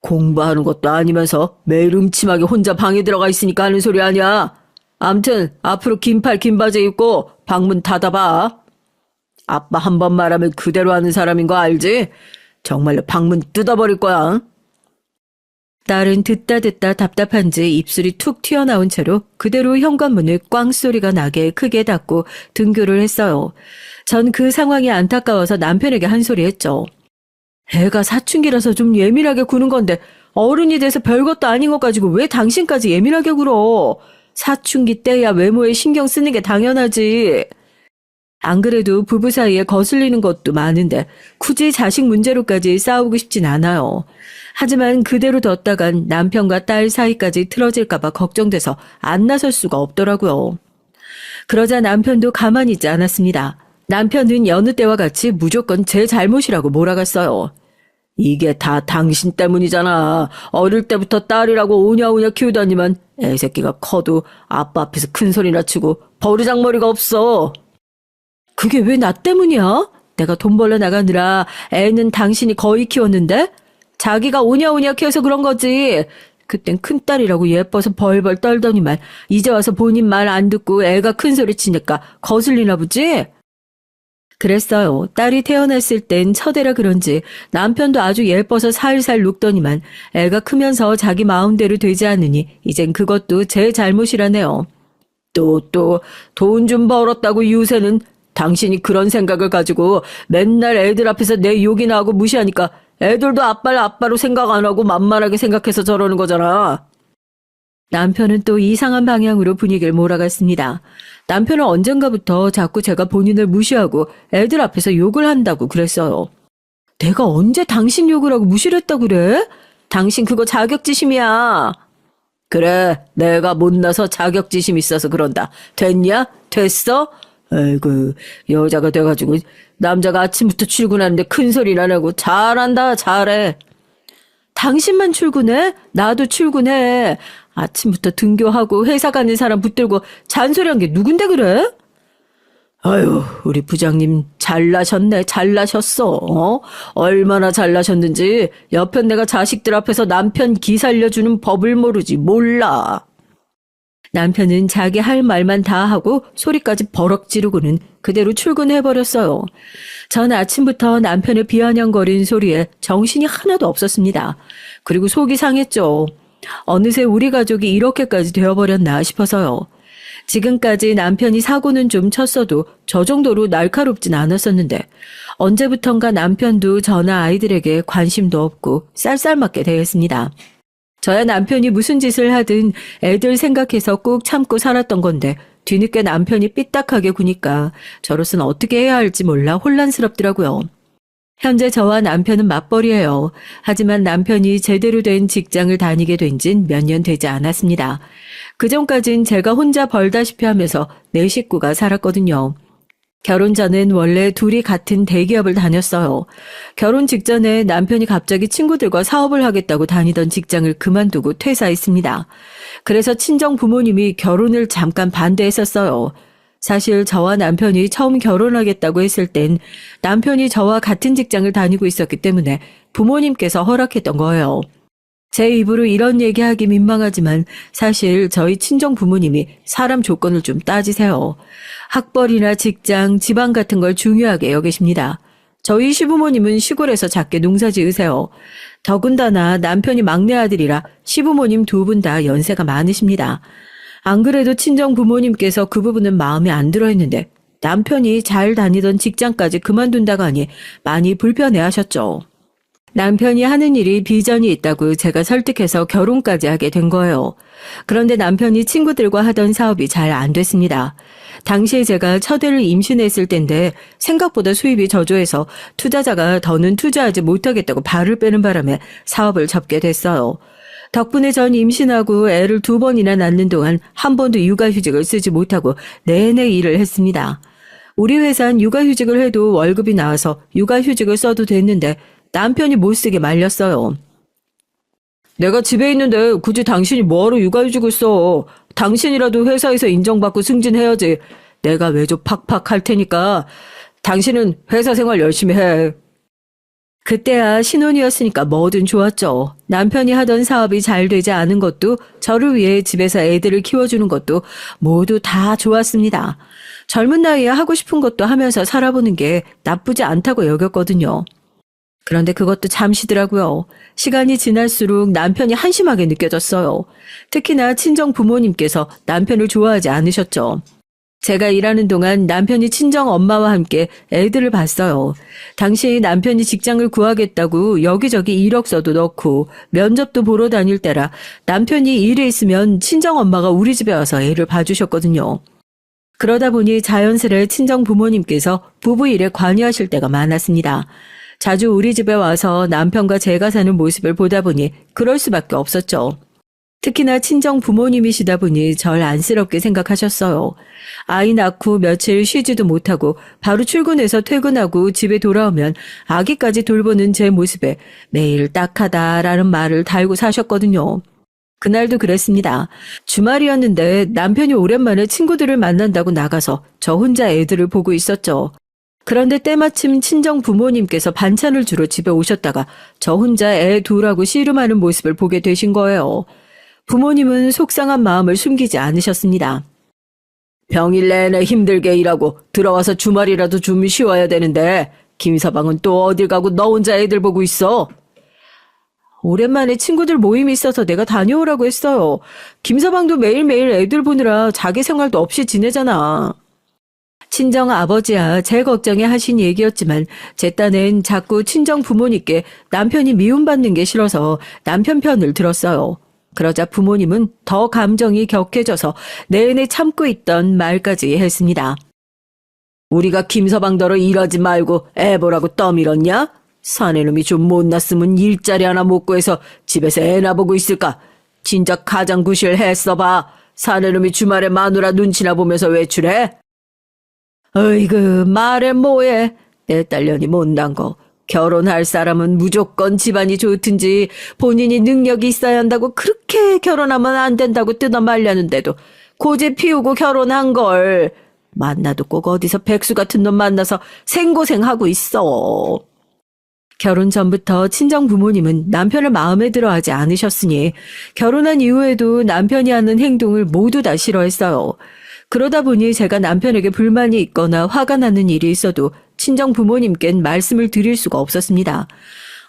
공부하는 것도 아니면서 매일 음침하게 혼자 방에 들어가 있으니까 하는 소리 아니야. 암튼 앞으로 긴팔 긴바지 입고 방문 닫아봐. 아빠 한 번 말하면 그대로 하는 사람인 거 알지? 정말로 방문 뜯어버릴 거야. 딸은 듣다 답답한지 입술이 툭 튀어나온 채로 그대로 현관문을 꽝 소리가 나게 크게 닫고 등교를 했어요. 전 그 상황이 안타까워서 남편에게 한 소리 했죠. 애가 사춘기라서 좀 예민하게 구는 건데 어른이 돼서 별것도 아닌 것 가지고 왜 당신까지 예민하게 굴어? 사춘기 때야 외모에 신경 쓰는 게 당연하지. 안 그래도 부부 사이에 거슬리는 것도 많은데 굳이 자식 문제로까지 싸우고 싶진 않아요. 하지만 그대로 뒀다간 남편과 딸 사이까지 틀어질까봐 걱정돼서 안 나설 수가 없더라고요. 그러자 남편도 가만히 있지 않았습니다. 남편은 여느 때와 같이 무조건 제 잘못이라고 몰아갔어요. 이게 다 당신 때문이잖아. 어릴 때부터 딸이라고 오냐오냐 키우다니만 애새끼가 커도 아빠 앞에서 큰 소리나 치고 버르장머리가 없어. 그게 왜 나 때문이야? 내가 돈 벌러 나가느라 애는 당신이 거의 키웠는데? 자기가 오냐오냐 키워서 그런 거지. 그땐 큰딸이라고 예뻐서 벌벌 떨더니만 이제 와서 본인 말 안 듣고 애가 큰 소리 치니까 거슬리나 보지? 그랬어요. 딸이 태어났을 땐 첫애라 그런지 남편도 아주 예뻐서 살살 눕더니만 애가 크면서 자기 마음대로 되지 않으니 이젠 그것도 제 잘못이라네요. 또 돈 좀 벌었다고 유세는 당신이 그런 생각을 가지고 맨날 애들 앞에서 내 욕이나 하고 무시하니까 애들도 아빠를 아빠로 생각 안 하고 만만하게 생각해서 저러는 거잖아. 남편은 또 이상한 방향으로 분위기를 몰아갔습니다. 남편은 언젠가부터 자꾸 제가 본인을 무시하고 애들 앞에서 욕을 한다고 그랬어요. 내가 언제 당신 욕을 하고 무시를 했다고 그래? 당신 그거 자격지심이야. 그래, 내가 못나서 자격지심 있어서 그런다. 됐냐? 됐어? 아이고, 여자가 돼가지고 남자가 아침부터 출근하는데 큰 소리나 내고 잘한다, 잘해. 당신만 출근해? 나도 출근해. 아침부터 등교하고 회사 가는 사람 붙들고 잔소리한 게 누군데 그래? 아유, 우리 부장님 잘나셨네, 잘나셨어. 어? 얼마나 잘나셨는지 옆에 내가 자식들 앞에서 남편 기 살려주는 법을 모르지 몰라. 남편은 자기 할 말만 다 하고 소리까지 버럭 지르고는 그대로 출근해버렸어요. 전 아침부터 남편의 비아냥거리는 소리에 정신이 하나도 없었습니다. 그리고 속이 상했죠. 어느새 우리 가족이 이렇게까지 되어버렸나 싶어서요. 지금까지 남편이 사고는 좀 쳤어도 저 정도로 날카롭진 않았었는데 언제부턴가 남편도 저나 아이들에게 관심도 없고 쌀쌀맞게 대했습니다. 저야 남편이 무슨 짓을 하든 애들 생각해서 꾹 참고 살았던 건데 뒤늦게 남편이 삐딱하게 구니까 저로서는 어떻게 해야 할지 몰라 혼란스럽더라고요. 현재 저와 남편은 맞벌이에요. 하지만 남편이 제대로 된 직장을 다니게 된 진 몇 년 되지 않았습니다. 그전까진 제가 혼자 벌다시피 하면서 네 식구가 살았거든요. 결혼 전엔 원래 둘이 같은 대기업을 다녔어요. 결혼 직전에 남편이 갑자기 친구들과 사업을 하겠다고 다니던 직장을 그만두고 퇴사했습니다. 그래서 친정 부모님이 결혼을 잠깐 반대했었어요. 사실 저와 남편이 처음 결혼하겠다고 했을 땐 남편이 저와 같은 직장을 다니고 있었기 때문에 부모님께서 허락했던 거예요. 제 입으로 이런 얘기하기 민망하지만 사실 저희 친정 부모님이 사람 조건을 좀 따지세요. 학벌이나 직장, 집안 같은 걸 중요하게 여기십니다. 저희 시부모님은 시골에서 작게 농사 지으세요. 더군다나 남편이 막내 아들이라 시부모님 두 분 다 연세가 많으십니다. 안 그래도 친정 부모님께서 그 부분은 마음에 안 들어 했는데 남편이 잘 다니던 직장까지 그만둔다고 하니 많이 불편해하셨죠. 남편이 하는 일이 비전이 있다고 제가 설득해서 결혼까지 하게 된 거예요. 그런데 남편이 친구들과 하던 사업이 잘 안 됐습니다. 당시에 제가 첫 애를 임신했을 때인데 생각보다 수입이 저조해서 투자자가 더는 투자하지 못하겠다고 발을 빼는 바람에 사업을 접게 됐어요. 덕분에 전 임신하고 애를 2번이나 낳는 동안 한 번도 육아휴직을 쓰지 못하고 내내 일을 했습니다. 우리 회사는 육아휴직을 해도 월급이 나와서 육아휴직을 써도 됐는데 남편이 못 쓰게 말렸어요. 내가 집에 있는데 굳이 당신이 뭐하러 육아휴직을 써. 당신이라도 회사에서 인정받고 승진해야지. 내가 외조 팍팍 할 테니까 당신은 회사 생활 열심히 해. 그때야 신혼이었으니까 뭐든 좋았죠. 남편이 하던 사업이 잘 되지 않은 것도 저를 위해 집에서 애들을 키워주는 것도 모두 다 좋았습니다. 젊은 나이에 하고 싶은 것도 하면서 살아보는 게 나쁘지 않다고 여겼거든요. 그런데 그것도 잠시더라고요. 시간이 지날수록 남편이 한심하게 느껴졌어요. 특히나 친정 부모님께서 남편을 좋아하지 않으셨죠. 제가 일하는 동안 남편이 친정 엄마와 함께 애들을 봤어요. 당시 남편이 직장을 구하겠다고 여기저기 이력서도 넣고 면접도 보러 다닐 때라 남편이 일에 있으면 친정 엄마가 우리 집에 와서 애를 봐주셨거든요. 그러다 보니 자연스레 친정 부모님께서 부부 일에 관여하실 때가 많았습니다. 자주 우리 집에 와서 남편과 제가 사는 모습을 보다 보니 그럴 수밖에 없었죠. 특히나 친정 부모님이시다 보니 절 안쓰럽게 생각하셨어요. 아이 낳고 며칠 쉬지도 못하고 바로 출근해서 퇴근하고 집에 돌아오면 아기까지 돌보는 제 모습에 매일 딱하다라는 말을 달고 사셨거든요. 그날도 그랬습니다. 주말이었는데 남편이 오랜만에 친구들을 만난다고 나가서 저 혼자 애들을 보고 있었죠. 그런데 때마침 친정 부모님께서 반찬을 주러 집에 오셨다가 저 혼자 애 둘하고 씨름하는 모습을 보게 되신 거예요. 부모님은 속상한 마음을 숨기지 않으셨습니다. 평일 내내 힘들게 일하고 들어와서 주말이라도 좀 쉬어야 되는데 김서방은 또 어딜 가고 너 혼자 애들 보고 있어? 오랜만에 친구들 모임이 있어서 내가 다녀오라고 했어요. 김서방도 매일매일 애들 보느라 자기 생활도 없이 지내잖아. 친정 아버지야 제 걱정에 하신 얘기였지만 제 딴엔 자꾸 친정 부모님께 남편이 미움받는 게 싫어서 남편 편을 들었어요. 그러자 부모님은 더 감정이 격해져서 내내 참고 있던 말까지 했습니다. 우리가 김서방더러 일하지 말고 애 보라고 떠밀었냐? 사내놈이 좀 못났으면 일자리 하나 못 구해서 집에서 애나 보고 있을까? 진작 가장 구실 했어봐. 사내놈이 주말에 마누라 눈치나 보면서 외출해? 어이구 말해 뭐해. 내 딸년이 못난 거. 결혼할 사람은 무조건 집안이 좋든지 본인이 능력이 있어야 한다고 그렇게 결혼하면 안 된다고 뜯어말렸는데도 고집 피우고 결혼한 걸. 만나도 꼭 어디서 백수 같은 놈 만나서 생고생하고 있어. 결혼 전부터 친정 부모님은 남편을 마음에 들어하지 않으셨으니 결혼한 이후에도 남편이 하는 행동을 모두 다 싫어했어요. 그러다 보니 제가 남편에게 불만이 있거나 화가 나는 일이 있어도 친정 부모님께는 말씀을 드릴 수가 없었습니다.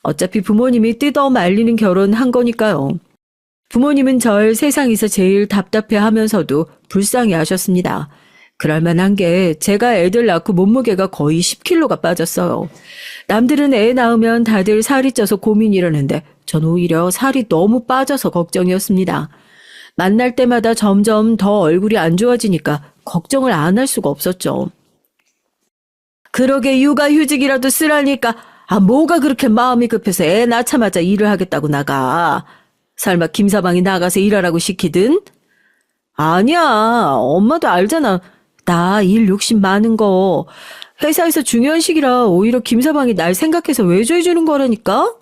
어차피 부모님이 뜯어 말리는 결혼한 거니까요. 부모님은 절 세상에서 제일 답답해하면서도 불쌍해 하셨습니다. 그럴 만한 게 제가 애들 낳고 몸무게가 거의 10kg가 빠졌어요. 남들은 애 낳으면 다들 살이 쪄서 고민이라는데 전 오히려 살이 너무 빠져서 걱정이었습니다. 만날 때마다 점점 더 얼굴이 안 좋아지니까 걱정을 안 할 수가 없었죠. 그러게 육아휴직이라도 쓰라니까 뭐가 그렇게 마음이 급해서 애 낳자마자 일을 하겠다고 나가. 설마 김서방이 나가서 일하라고 시키든? 아니야. 엄마도 알잖아. 나 일 욕심 많은 거. 회사에서 중요한 시기라 오히려 김서방이 날 생각해서 외조해주는 거라니까?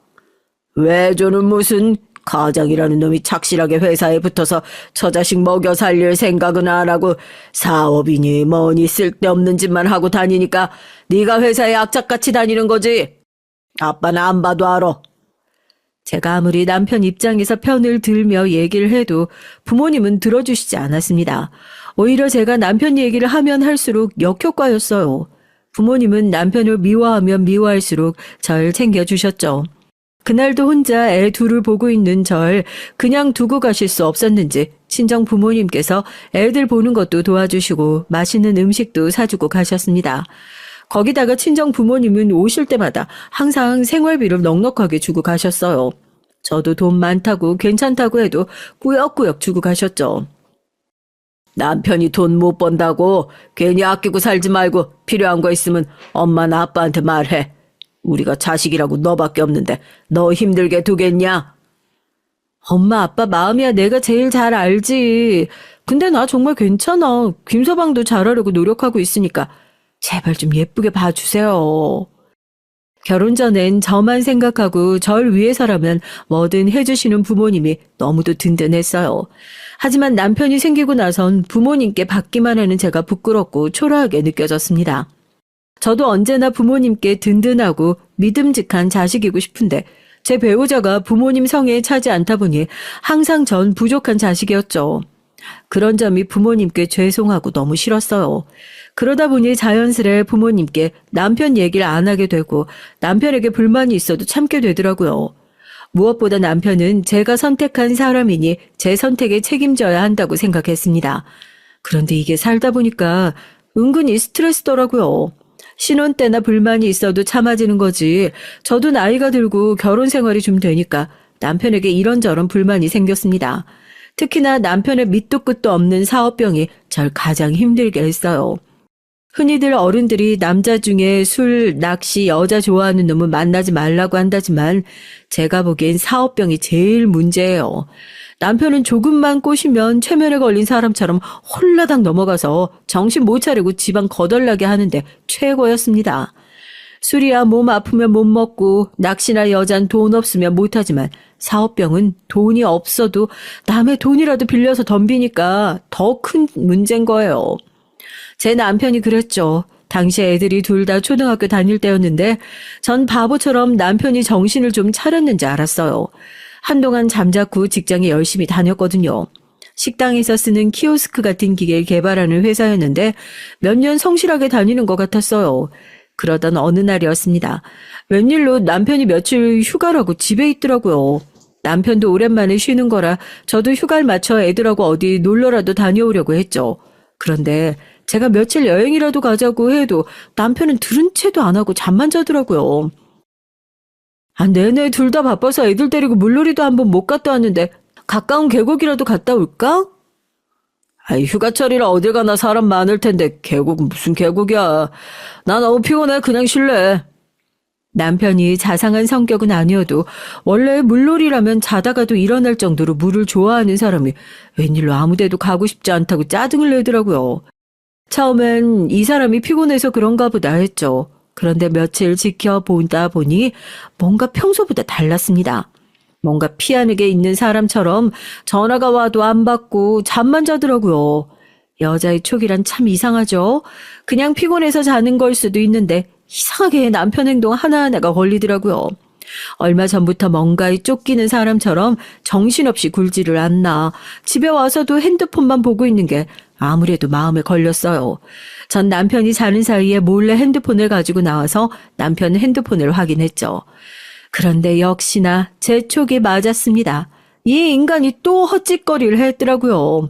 외조는 무슨, 과장이라는 놈이 착실하게 회사에 붙어서 저 자식 먹여 살릴 생각은 안 하고 사업이니 뭐니 쓸데없는 짓만 하고 다니니까 네가 회사에 악착같이 다니는 거지. 아빠는 안 봐도 알아. 제가 아무리 남편 입장에서 편을 들며 얘기를 해도 부모님은 들어주시지 않았습니다. 오히려 제가 남편 얘기를 하면 할수록 역효과였어요. 부모님은 남편을 미워하면 미워할수록 절 챙겨주셨죠. 그날도 혼자 애 둘을 보고 있는 절 그냥 두고 가실 수 없었는지 친정 부모님께서 애들 보는 것도 도와주시고 맛있는 음식도 사주고 가셨습니다. 거기다가 친정 부모님은 오실 때마다 항상 생활비를 넉넉하게 주고 가셨어요. 저도 돈 많다고 괜찮다고 해도 꾸역꾸역 주고 가셨죠. 남편이 돈 못 번다고 괜히 아끼고 살지 말고 필요한 거 있으면 엄마나 아빠한테 말해. 우리가 자식이라고 너밖에 없는데 너 힘들게 두겠냐? 엄마 아빠 마음이야 내가 제일 잘 알지. 근데 나 정말 괜찮아. 김서방도 잘하려고 노력하고 있으니까 제발 좀 예쁘게 봐주세요. 결혼 전엔 저만 생각하고 절 위해서라면 뭐든 해주시는 부모님이 너무도 든든했어요. 하지만 남편이 생기고 나선 부모님께 받기만 하는 제가 부끄럽고 초라하게 느껴졌습니다. 저도 언제나 부모님께 든든하고 믿음직한 자식이고 싶은데 제 배우자가 부모님 성에 차지 않다 보니 항상 전 부족한 자식이었죠. 그런 점이 부모님께 죄송하고 너무 싫었어요. 그러다 보니 자연스레 부모님께 남편 얘기를 안 하게 되고 남편에게 불만이 있어도 참게 되더라고요. 무엇보다 남편은 제가 선택한 사람이니 제 선택에 책임져야 한다고 생각했습니다. 그런데 이게 살다 보니까 은근히 스트레스더라고요. 신혼 때나 불만이 있어도 참아지는 거지. 저도 나이가 들고 결혼 생활이 좀 되니까 남편에게 이런저런 불만이 생겼습니다. 특히나 남편의 밑도 끝도 없는 사업병이 절 가장 힘들게 했어요. 흔히들 어른들이 남자 중에 술, 낚시, 여자 좋아하는 놈은 만나지 말라고 한다지만 제가 보기엔 사업병이 제일 문제예요. 남편은 조금만 꼬시면 최면에 걸린 사람처럼 홀라당 넘어가서 정신 못 차리고 집안 거덜나게 하는데 최고였습니다. 술이야 몸 아프면 못 먹고 낚시나 여잔 돈 없으면 못하지만 사업병은 돈이 없어도 남의 돈이라도 빌려서 덤비니까 더 큰 문제인 거예요. 제 남편이 그랬죠. 당시 애들이 둘 다 초등학교 다닐 때였는데 전 바보처럼 남편이 정신을 좀 차렸는지 알았어요. 한동안 잠자코 직장에 열심히 다녔거든요. 식당에서 쓰는 키오스크 같은 기계를 개발하는 회사였는데 몇 년 성실하게 다니는 것 같았어요. 그러던 어느 날이었습니다. 웬일로 남편이 며칠 휴가라고 집에 있더라고요. 남편도 오랜만에 쉬는 거라 저도 휴가를 맞춰 애들하고 어디 놀러라도 다녀오려고 했죠. 그런데 제가 며칠 여행이라도 가자고 해도 남편은 들은 채도 안 하고 잠만 자더라고요. 내내 둘 다 바빠서 애들 데리고 물놀이도 한번 못 갔다 왔는데 가까운 계곡이라도 갔다 올까? 휴가철이라 어딜 가나 사람 많을 텐데 계곡은 무슨 계곡이야. 나 너무 피곤해. 그냥 쉴래. 남편이 자상한 성격은 아니어도 원래 물놀이라면 자다가도 일어날 정도로 물을 좋아하는 사람이 웬일로 아무데도 가고 싶지 않다고 짜증을 내더라고요. 처음엔 이 사람이 피곤해서 그런가 보다 했죠. 그런데 며칠 지켜보다 보니 뭔가 평소보다 달랐습니다. 뭔가 피하게 있는 사람처럼 전화가 와도 안 받고 잠만 자더라고요. 여자의 촉이란 참 이상하죠. 그냥 피곤해서 자는 걸 수도 있는데 이상하게 남편 행동 하나하나가 걸리더라고요. 얼마 전부터 뭔가에 쫓기는 사람처럼 정신없이 굴지를 않나. 집에 와서도 핸드폰만 보고 있는 게 아무래도 마음에 걸렸어요. 전 남편이 자는 사이에 몰래 핸드폰을 가지고 나와서 남편 핸드폰을 확인했죠. 그런데 역시나 제 촉이 맞았습니다. 이 인간이 또 헛짓거리를 했더라고요.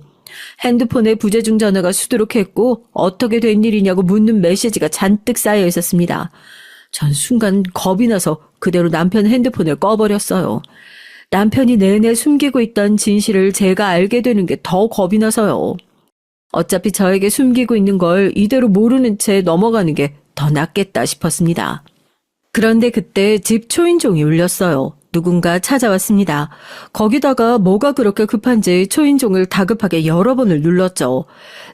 핸드폰에 부재중 전화가 수두룩했고 어떻게 된 일이냐고 묻는 메시지가 잔뜩 쌓여 있었습니다. 전 순간 겁이 나서 그대로 남편 핸드폰을 꺼버렸어요. 남편이 내내 숨기고 있던 진실을 제가 알게 되는 게 더 겁이 나서요. 어차피 저에게 숨기고 있는 걸 이대로 모르는 채 넘어가는 게 더 낫겠다 싶었습니다. 그런데 그때 집 초인종이 울렸어요. 누군가 찾아왔습니다. 거기다가 뭐가 그렇게 급한지 초인종을 다급하게 여러 번을 눌렀죠.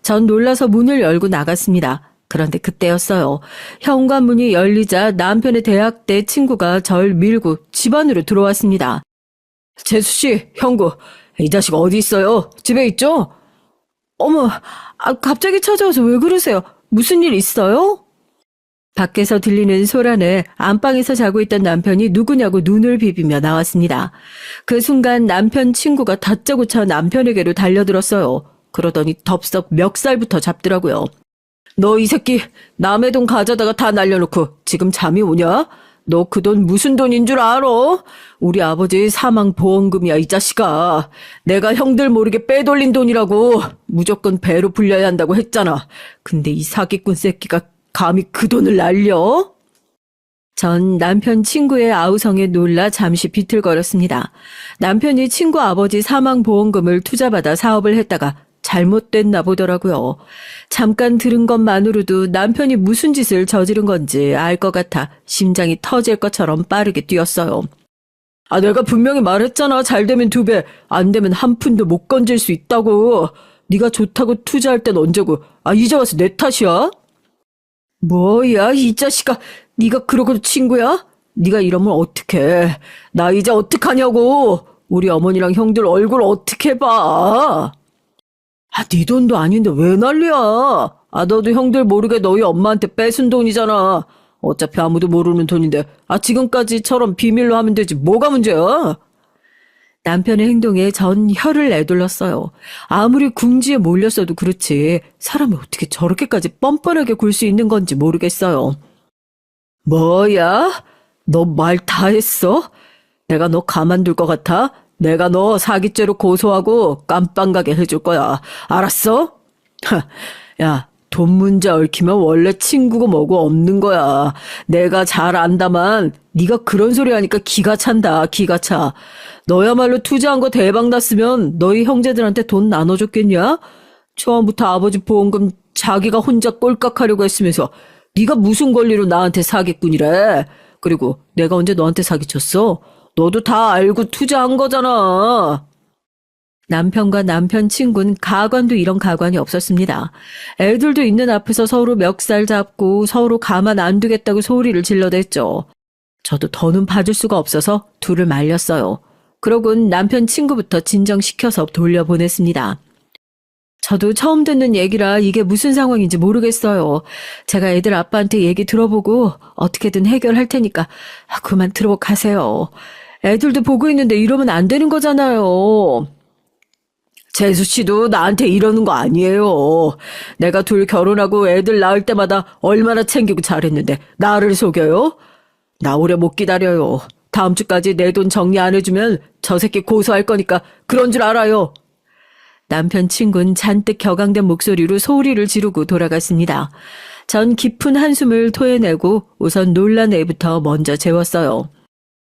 전 놀라서 문을 열고 나갔습니다. 그런데 그때였어요. 현관문이 열리자 남편의 대학 때 친구가 절 밀고 집 안으로 들어왔습니다. 재수씨, 형구, 이 자식 어디 있어요? 집에 있죠? 어머, 갑자기 찾아와서 왜 그러세요? 무슨 일 있어요? 밖에서 들리는 소란에 안방에서 자고 있던 남편이 누구냐고 눈을 비비며 나왔습니다. 그 순간 남편 친구가 다짜고짜 남편에게로 달려들었어요. 그러더니 덥석 멱살부터 잡더라고요. 너 이 새끼 남의 돈 가져다가 다 날려놓고 지금 잠이 오냐? 너 그 돈 무슨 돈인 줄 알아? 우리 아버지 사망 보험금이야 이 자식아. 내가 형들 모르게 빼돌린 돈이라고. 무조건 배로 불려야 한다고 했잖아. 근데 이 사기꾼 새끼가 감히 그 돈을 날려? 전 남편 친구의 아우성에 놀라 잠시 비틀거렸습니다. 남편이 친구 아버지 사망보험금을 투자받아 사업을 했다가 잘못됐나 보더라고요. 잠깐 들은 것만으로도 남편이 무슨 짓을 저지른 건지 알 것 같아 심장이 터질 것처럼 빠르게 뛰었어요. 내가 분명히 말했잖아. 잘 되면 2배, 안 되면 한 푼도 못 건질 수 있다고. 네가 좋다고 투자할 땐 언제고. 이제 와서 내 탓이야? 뭐야 이 자식아, 네가 그러고도 친구야? 네가 이러면 어떡해. 나 이제 어떡하냐고. 우리 어머니랑 형들 얼굴 어떻게 봐. 네 돈도 아닌데 왜 난리야. 너도 형들 모르게 너희 엄마한테 뺏은 돈이잖아. 어차피 아무도 모르는 돈인데 지금까지처럼 비밀로 하면 되지 뭐가 문제야. 남편의 행동에 전 혀를 내둘렀어요. 아무리 궁지에 몰렸어도 그렇지 사람이 어떻게 저렇게까지 뻔뻔하게 굴 수 있는 건지 모르겠어요. 뭐야? 너 말 다 했어? 내가 너 가만둘 것 같아? 내가 너 사기죄로 고소하고 깜빵 가게 해줄 거야. 알았어? 야, 돈 문제 얽히면 원래 친구고 뭐고 없는 거야. 내가 잘 안다만 네가 그런 소리 하니까 기가 찬다. 기가 차. 너야말로 투자한 거 대박 났으면 너희 형제들한테 돈 나눠줬겠냐? 처음부터 아버지 보험금 자기가 혼자 꼴깍하려고 했으면서 네가 무슨 권리로 나한테 사기꾼이래. 그리고 내가 언제 너한테 사기쳤어? 너도 다 알고 투자한 거잖아. 남편과 남편 친구는 가관도 이런 가관이 없었습니다. 애들도 있는 앞에서 서로 멱살 잡고 서로 가만 안 두겠다고 소리를 질러댔죠. 저도 더는 봐줄 수가 없어서 둘을 말렸어요. 그러곤 남편 친구부터 진정시켜서 돌려보냈습니다. 저도 처음 듣는 얘기라 이게 무슨 상황인지 모르겠어요. 제가 애들 아빠한테 얘기 들어보고 어떻게든 해결할 테니까 그만 들어가세요. 애들도 보고 있는데 이러면 안 되는 거잖아요. 재수 씨도 나한테 이러는 거 아니에요. 내가 둘 결혼하고 애들 낳을 때마다 얼마나 챙기고 잘했는데 나를 속여요? 나 오래 못 기다려요. 다음 주까지 내 돈 정리 안 해주면 저 새끼 고소할 거니까 그런 줄 알아요. 남편 친구는 잔뜩 격앙된 목소리로 소리를 지르고 돌아갔습니다. 전 깊은 한숨을 토해내고 우선 놀란 애부터 먼저 재웠어요.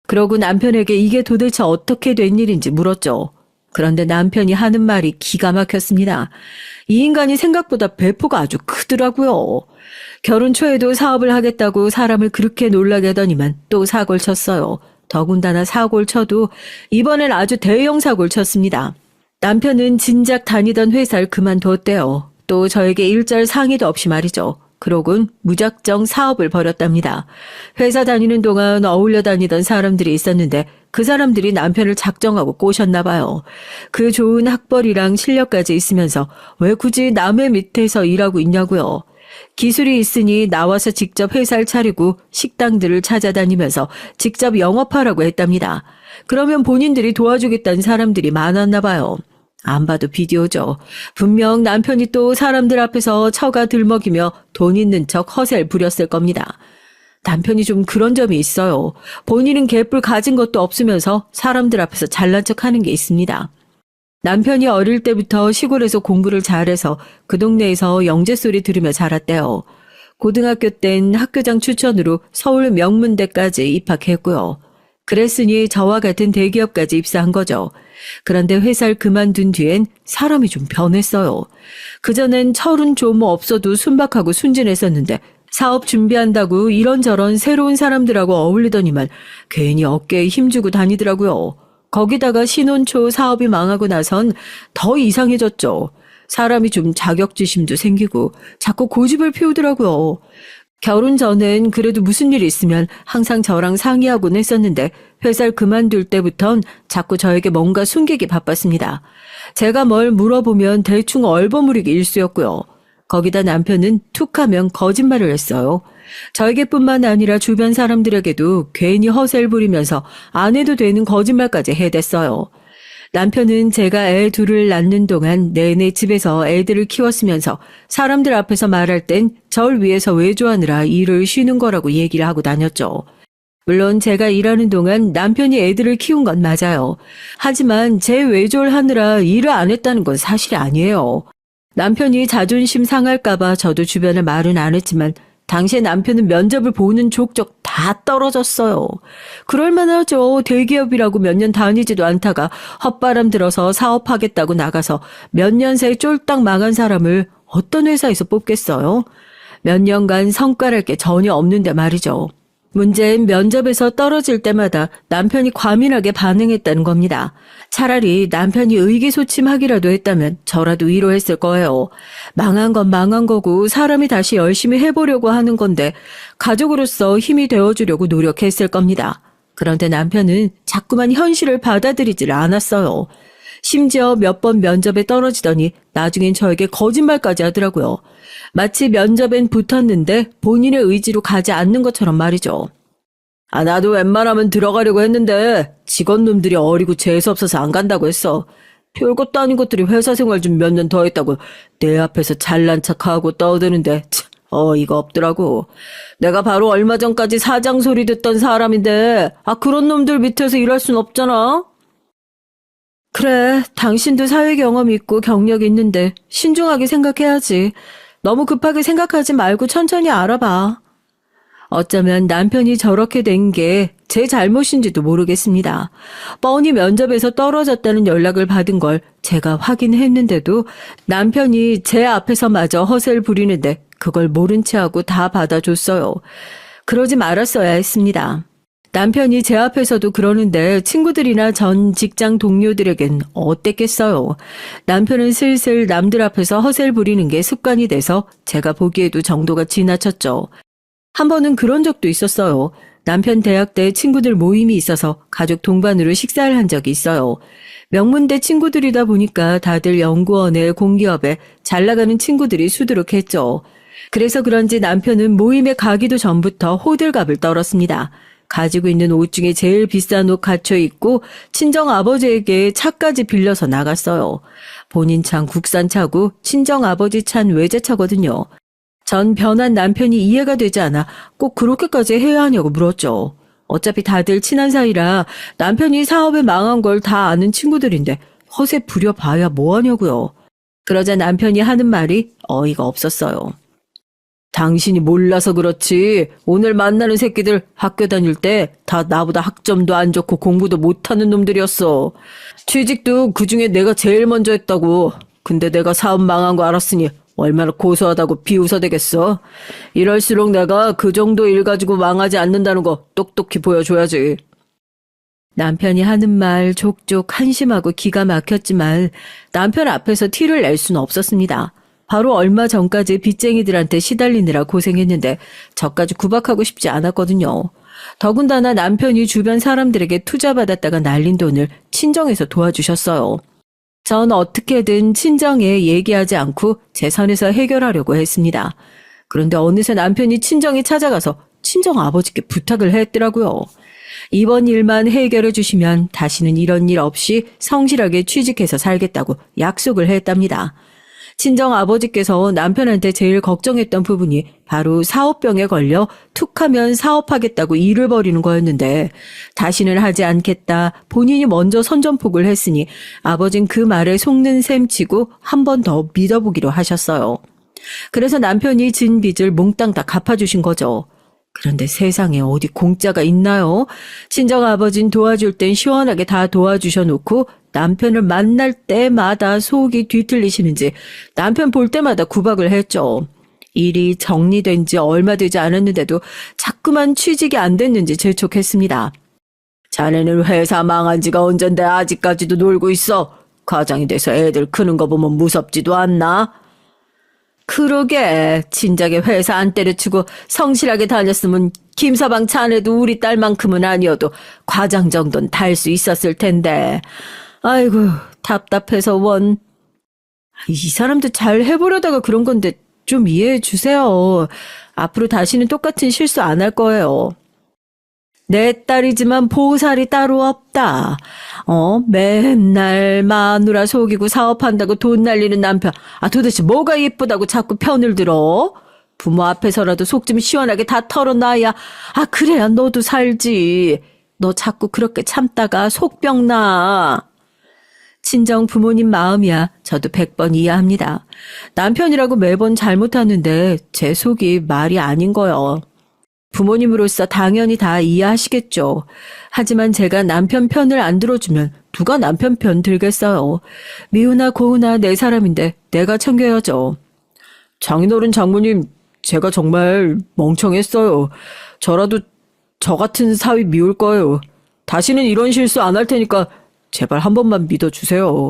그러고 남편에게 이게 도대체 어떻게 된 일인지 물었죠. 그런데 남편이 하는 말이 기가 막혔습니다. 이 인간이 생각보다 배포가 아주 크더라고요. 결혼 초에도 사업을 하겠다고 사람을 그렇게 놀라게 하더니만 또 사고를 쳤어요. 더군다나 사고를 쳐도 이번엔 아주 대형 사고를 쳤습니다. 남편은 진작 다니던 회사를 그만뒀대요. 또 저에게 일절 상의도 없이 말이죠. 그러곤 무작정 사업을 벌였답니다. 회사 다니는 동안 어울려 다니던 사람들이 있었는데 그 사람들이 남편을 작정하고 꼬셨나 봐요. 그 좋은 학벌이랑 실력까지 있으면서 왜 굳이 남의 밑에서 일하고 있냐고요. 기술이 있으니 나와서 직접 회사를 차리고 식당들을 찾아다니면서 직접 영업하라고 했답니다. 그러면 본인들이 도와주겠다는 사람들이 많았나 봐요. 안 봐도 비디오죠. 분명 남편이 또 사람들 앞에서 처가 들먹이며 돈 있는 척 허세를 부렸을 겁니다. 남편이 좀 그런 점이 있어요. 본인은 개뿔 가진 것도 없으면서 사람들 앞에서 잘난 척 하는 게 있습니다. 남편이 어릴 때부터 시골에서 공부를 잘해서 그 동네에서 영재 소리 들으며 자랐대요. 고등학교 땐 학교장 추천으로 서울 명문대까지 입학했고요. 그랬으니 저와 같은 대기업까지 입사한 거죠. 그런데 회사를 그만둔 뒤엔 사람이 좀 변했어요. 그전엔 철은 좀 없어도 순박하고 순진했었는데 사업 준비한다고 이런저런 새로운 사람들하고 어울리더니만 괜히 어깨에 힘주고 다니더라고요. 거기다가 신혼 초 사업이 망하고 나선 더 이상해졌죠. 사람이 좀 자격지심도 생기고 자꾸 고집을 피우더라고요. 결혼 전엔 그래도 무슨 일 있으면 항상 저랑 상의하곤 했었는데 회사를 그만둘 때부턴 자꾸 저에게 뭔가 숨기기 바빴습니다. 제가 뭘 물어보면 대충 얼버무리기 일쑤였고요. 거기다 남편은 툭하면 거짓말을 했어요. 저에게뿐만 아니라 주변 사람들에게도 괜히 허세를 부리면서 안 해도 되는 거짓말까지 해댔어요. 남편은 제가 애 둘을 낳는 동안 내내 집에서 애들을 키웠으면서 사람들 앞에서 말할 땐 절 위해서 외조하느라 일을 쉬는 거라고 얘기를 하고 다녔죠. 물론 제가 일하는 동안 남편이 애들을 키운 건 맞아요. 하지만 제 외조를 하느라 일을 안 했다는 건 사실이 아니에요. 남편이 자존심 상할까봐 저도 주변에 말은 안 했지만 당시에 남편은 면접을 보는 족족 다 떨어졌어요. 그럴만하죠. 대기업이라고 몇 년 다니지도 않다가 헛바람 들어서 사업하겠다고 나가서 몇 년 사이 쫄딱 망한 사람을 어떤 회사에서 뽑겠어요? 몇 년간 성과랄 게 전혀 없는데 말이죠. 문제는 면접에서 떨어질 때마다 남편이 과민하게 반응했다는 겁니다. 차라리 남편이 의기소침하기라도 했다면 저라도 위로했을 거예요. 망한 건 망한 거고 사람이 다시 열심히 해보려고 하는 건데 가족으로서 힘이 되어주려고 노력했을 겁니다. 그런데 남편은 자꾸만 현실을 받아들이질 않았어요. 심지어 몇 번 면접에 떨어지더니 나중엔 저에게 거짓말까지 하더라고요. 마치 면접엔 붙었는데 본인의 의지로 가지 않는 것처럼 말이죠. 나도 웬만하면 들어가려고 했는데 직원놈들이 어리고 재수없어서 안 간다고 했어. 별것도 아닌 것들이 회사 생활 좀 몇 년 더 했다고 내 앞에서 잘난 척하고 떠드는데 참 어이가 없더라고. 내가 바로 얼마 전까지 사장 소리 듣던 사람인데 그런 놈들 밑에서 일할 순 없잖아. 그래, 당신도 사회 경험 있고 경력 있는데 신중하게 생각해야지. 너무 급하게 생각하지 말고 천천히 알아봐. 어쩌면 남편이 저렇게 된 게 제 잘못인지도 모르겠습니다. 뻔히 면접에서 떨어졌다는 연락을 받은 걸 제가 확인했는데도 남편이 제 앞에서마저 허세를 부리는데 그걸 모른 체하고 다 받아줬어요. 그러지 말았어야 했습니다. 남편이 제 앞에서도 그러는데 친구들이나 전 직장 동료들에겐 어땠겠어요. 남편은 슬슬 남들 앞에서 허세를 부리는 게 습관이 돼서 제가 보기에도 정도가 지나쳤죠. 한 번은 그런 적도 있었어요. 남편 대학 때 친구들 모임이 있어서 가족 동반으로 식사를 한 적이 있어요. 명문대 친구들이다 보니까 다들 연구원에 공기업에 잘 나가는 친구들이 수두룩했죠. 그래서 그런지 남편은 모임에 가기도 전부터 호들갑을 떨었습니다. 가지고 있는 옷 중에 제일 비싼 옷 갖춰 입고 친정 아버지에게 차까지 빌려서 나갔어요. 본인 차는 국산차고 친정 아버지 차는 외제차거든요. 전 변한 남편이 이해가 되지 않아 꼭 그렇게까지 해야 하냐고 물었죠. 어차피 다들 친한 사이라 남편이 사업에 망한 걸 다 아는 친구들인데 허세 부려봐야 뭐하냐고요. 그러자 남편이 하는 말이 어이가 없었어요. 당신이 몰라서 그렇지. 오늘 만나는 새끼들 학교 다닐 때 다 나보다 학점도 안 좋고 공부도 못하는 놈들이었어. 취직도 그중에 내가 제일 먼저 했다고. 근데 내가 사업 망한 거 알았으니 얼마나 고소하다고 비웃어대겠어. 이럴수록 내가 그 정도 일 가지고 망하지 않는다는 거 똑똑히 보여줘야지. 남편이 하는 말 족족 한심하고 기가 막혔지만 남편 앞에서 티를 낼 수는 없었습니다. 바로 얼마 전까지 빚쟁이들한테 시달리느라 고생했는데 저까지 구박하고 싶지 않았거든요. 더군다나 남편이 주변 사람들에게 투자받았다가 날린 돈을 친정에서 도와주셨어요. 전 어떻게든 친정에 얘기하지 않고 제 선에서 해결하려고 했습니다. 그런데 어느새 남편이 친정에 찾아가서 친정 아버지께 부탁을 했더라고요. 이번 일만 해결해 주시면 다시는 이런 일 없이 성실하게 취직해서 살겠다고 약속을 했답니다. 친정 아버지께서 남편한테 제일 걱정했던 부분이 바로 사업병에 걸려 툭하면 사업하겠다고 일을 벌이는 거였는데 다시는 하지 않겠다 본인이 먼저 선전포고를 했으니 아버진 그 말에 속는 셈 치고 한 번 더 믿어보기로 하셨어요. 그래서 남편이 진 빚을 몽땅 다 갚아주신 거죠. 그런데 세상에 어디 공짜가 있나요? 친정 아버진 도와줄 땐 시원하게 다 도와주셔놓고 남편을 만날 때마다 속이 뒤틀리시는지 남편 볼 때마다 구박을 했죠. 일이 정리된 지 얼마 되지 않았는데도 자꾸만 취직이 안 됐는지 재촉했습니다. 자네는 회사 망한 지가 언젠데 아직까지도 놀고 있어. 과장이 돼서 애들 크는 거 보면 무섭지도 않나? 그러게, 진작에 회사 안 때려치고 성실하게 다녔으면 김서방 자네도 우리 딸만큼은 아니어도 과장 정도는 달 수 있었을 텐데. 아이고, 답답해서 원. 이 사람도 잘 해보려다가 그런 건데 좀 이해해 주세요. 앞으로 다시는 똑같은 실수 안 할 거예요. 내 딸이지만 보살이 따로 없다. 맨날 마누라 속이고 사업한다고 돈 날리는 남편. 도대체 뭐가 예쁘다고 자꾸 편을 들어? 부모 앞에서라도 속 좀 시원하게 다 털어놔야. 그래야 너도 살지. 너 자꾸 그렇게 참다가 속병 나. 친정 부모님 마음이야 저도 100번 이해합니다. 남편이라고 매번 잘못하는데 제 속이 말이 아닌 거요. 부모님으로서 당연히 다 이해하시겠죠. 하지만 제가 남편 편을 안 들어주면 누가 남편 편 들겠어요. 미우나 고우나 내 사람인데 내가 챙겨야죠. 장인어른 장모님, 제가 정말 멍청했어요. 저라도 저 같은 사위 미울 거예요. 다시는 이런 실수 안 할 테니까 제발 한 번만 믿어주세요.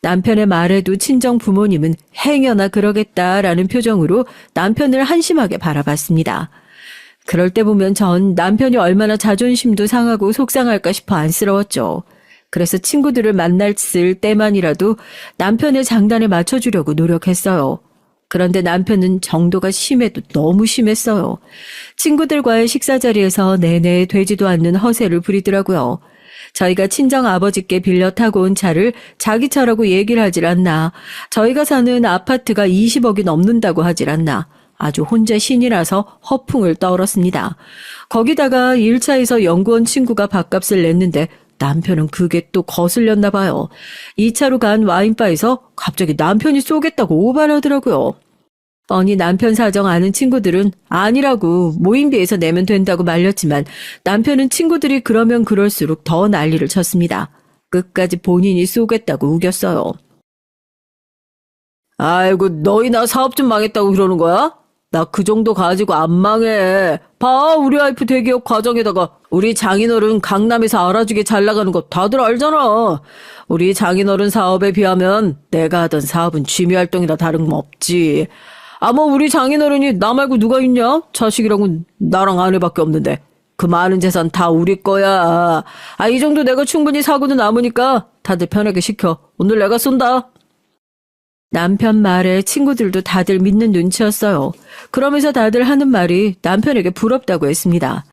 남편의 말에도 친정 부모님은 행여나 그러겠다라는 표정으로 남편을 한심하게 바라봤습니다. 그럴 때 보면 전 남편이 얼마나 자존심도 상하고 속상할까 싶어 안쓰러웠죠. 그래서 친구들을 만났을 때만이라도 남편의 장단에 맞춰주려고 노력했어요. 그런데 남편은 정도가 심해도 너무 심했어요. 친구들과의 식사 자리에서 내내 되지도 않는 허세를 부리더라고요. 저희가 친정 아버지께 빌려 타고 온 차를 자기 차라고 얘기를 하질 않나. 저희가 사는 아파트가 20억이 넘는다고 하질 않나. 아주 혼자 신이라서 허풍을 떨었습니다. 거기다가 1차에서 연구원 친구가 밥값을 냈는데 남편은 그게 또 거슬렸나 봐요. 2차로 간 와인바에서 갑자기 남편이 쏘겠다고 오발하더라고요. 뻔히 남편 사정 아는 친구들은 아니라고 모임비에서 내면 된다고 말렸지만 남편은 친구들이 그러면 그럴수록 더 난리를 쳤습니다. 끝까지 본인이 쏘겠다고 우겼어요. 아이고, 너희나 사업 좀 망했다고 그러는 거야? 나 그 정도 가지고 안 망해. 봐, 우리 와이프 대기업 과정에다가 우리 장인어른 강남에서 알아주게 잘 나가는 거 다들 알잖아. 우리 장인어른 사업에 비하면 내가 하던 사업은 취미활동이나 다름없지. 뭐 우리 장인어른이 나 말고 누가 있냐? 자식이랑은 나랑 아내밖에 없는데. 그 많은 재산 다 우리 거야. 이 정도 내가 충분히 사고도 남으니까 다들 편하게 시켜. 오늘 내가 쏜다. 남편 말에 친구들도 다들 믿는 눈치였어요. 그러면서 다들 하는 말이 남편에게 부럽다고 했습니다.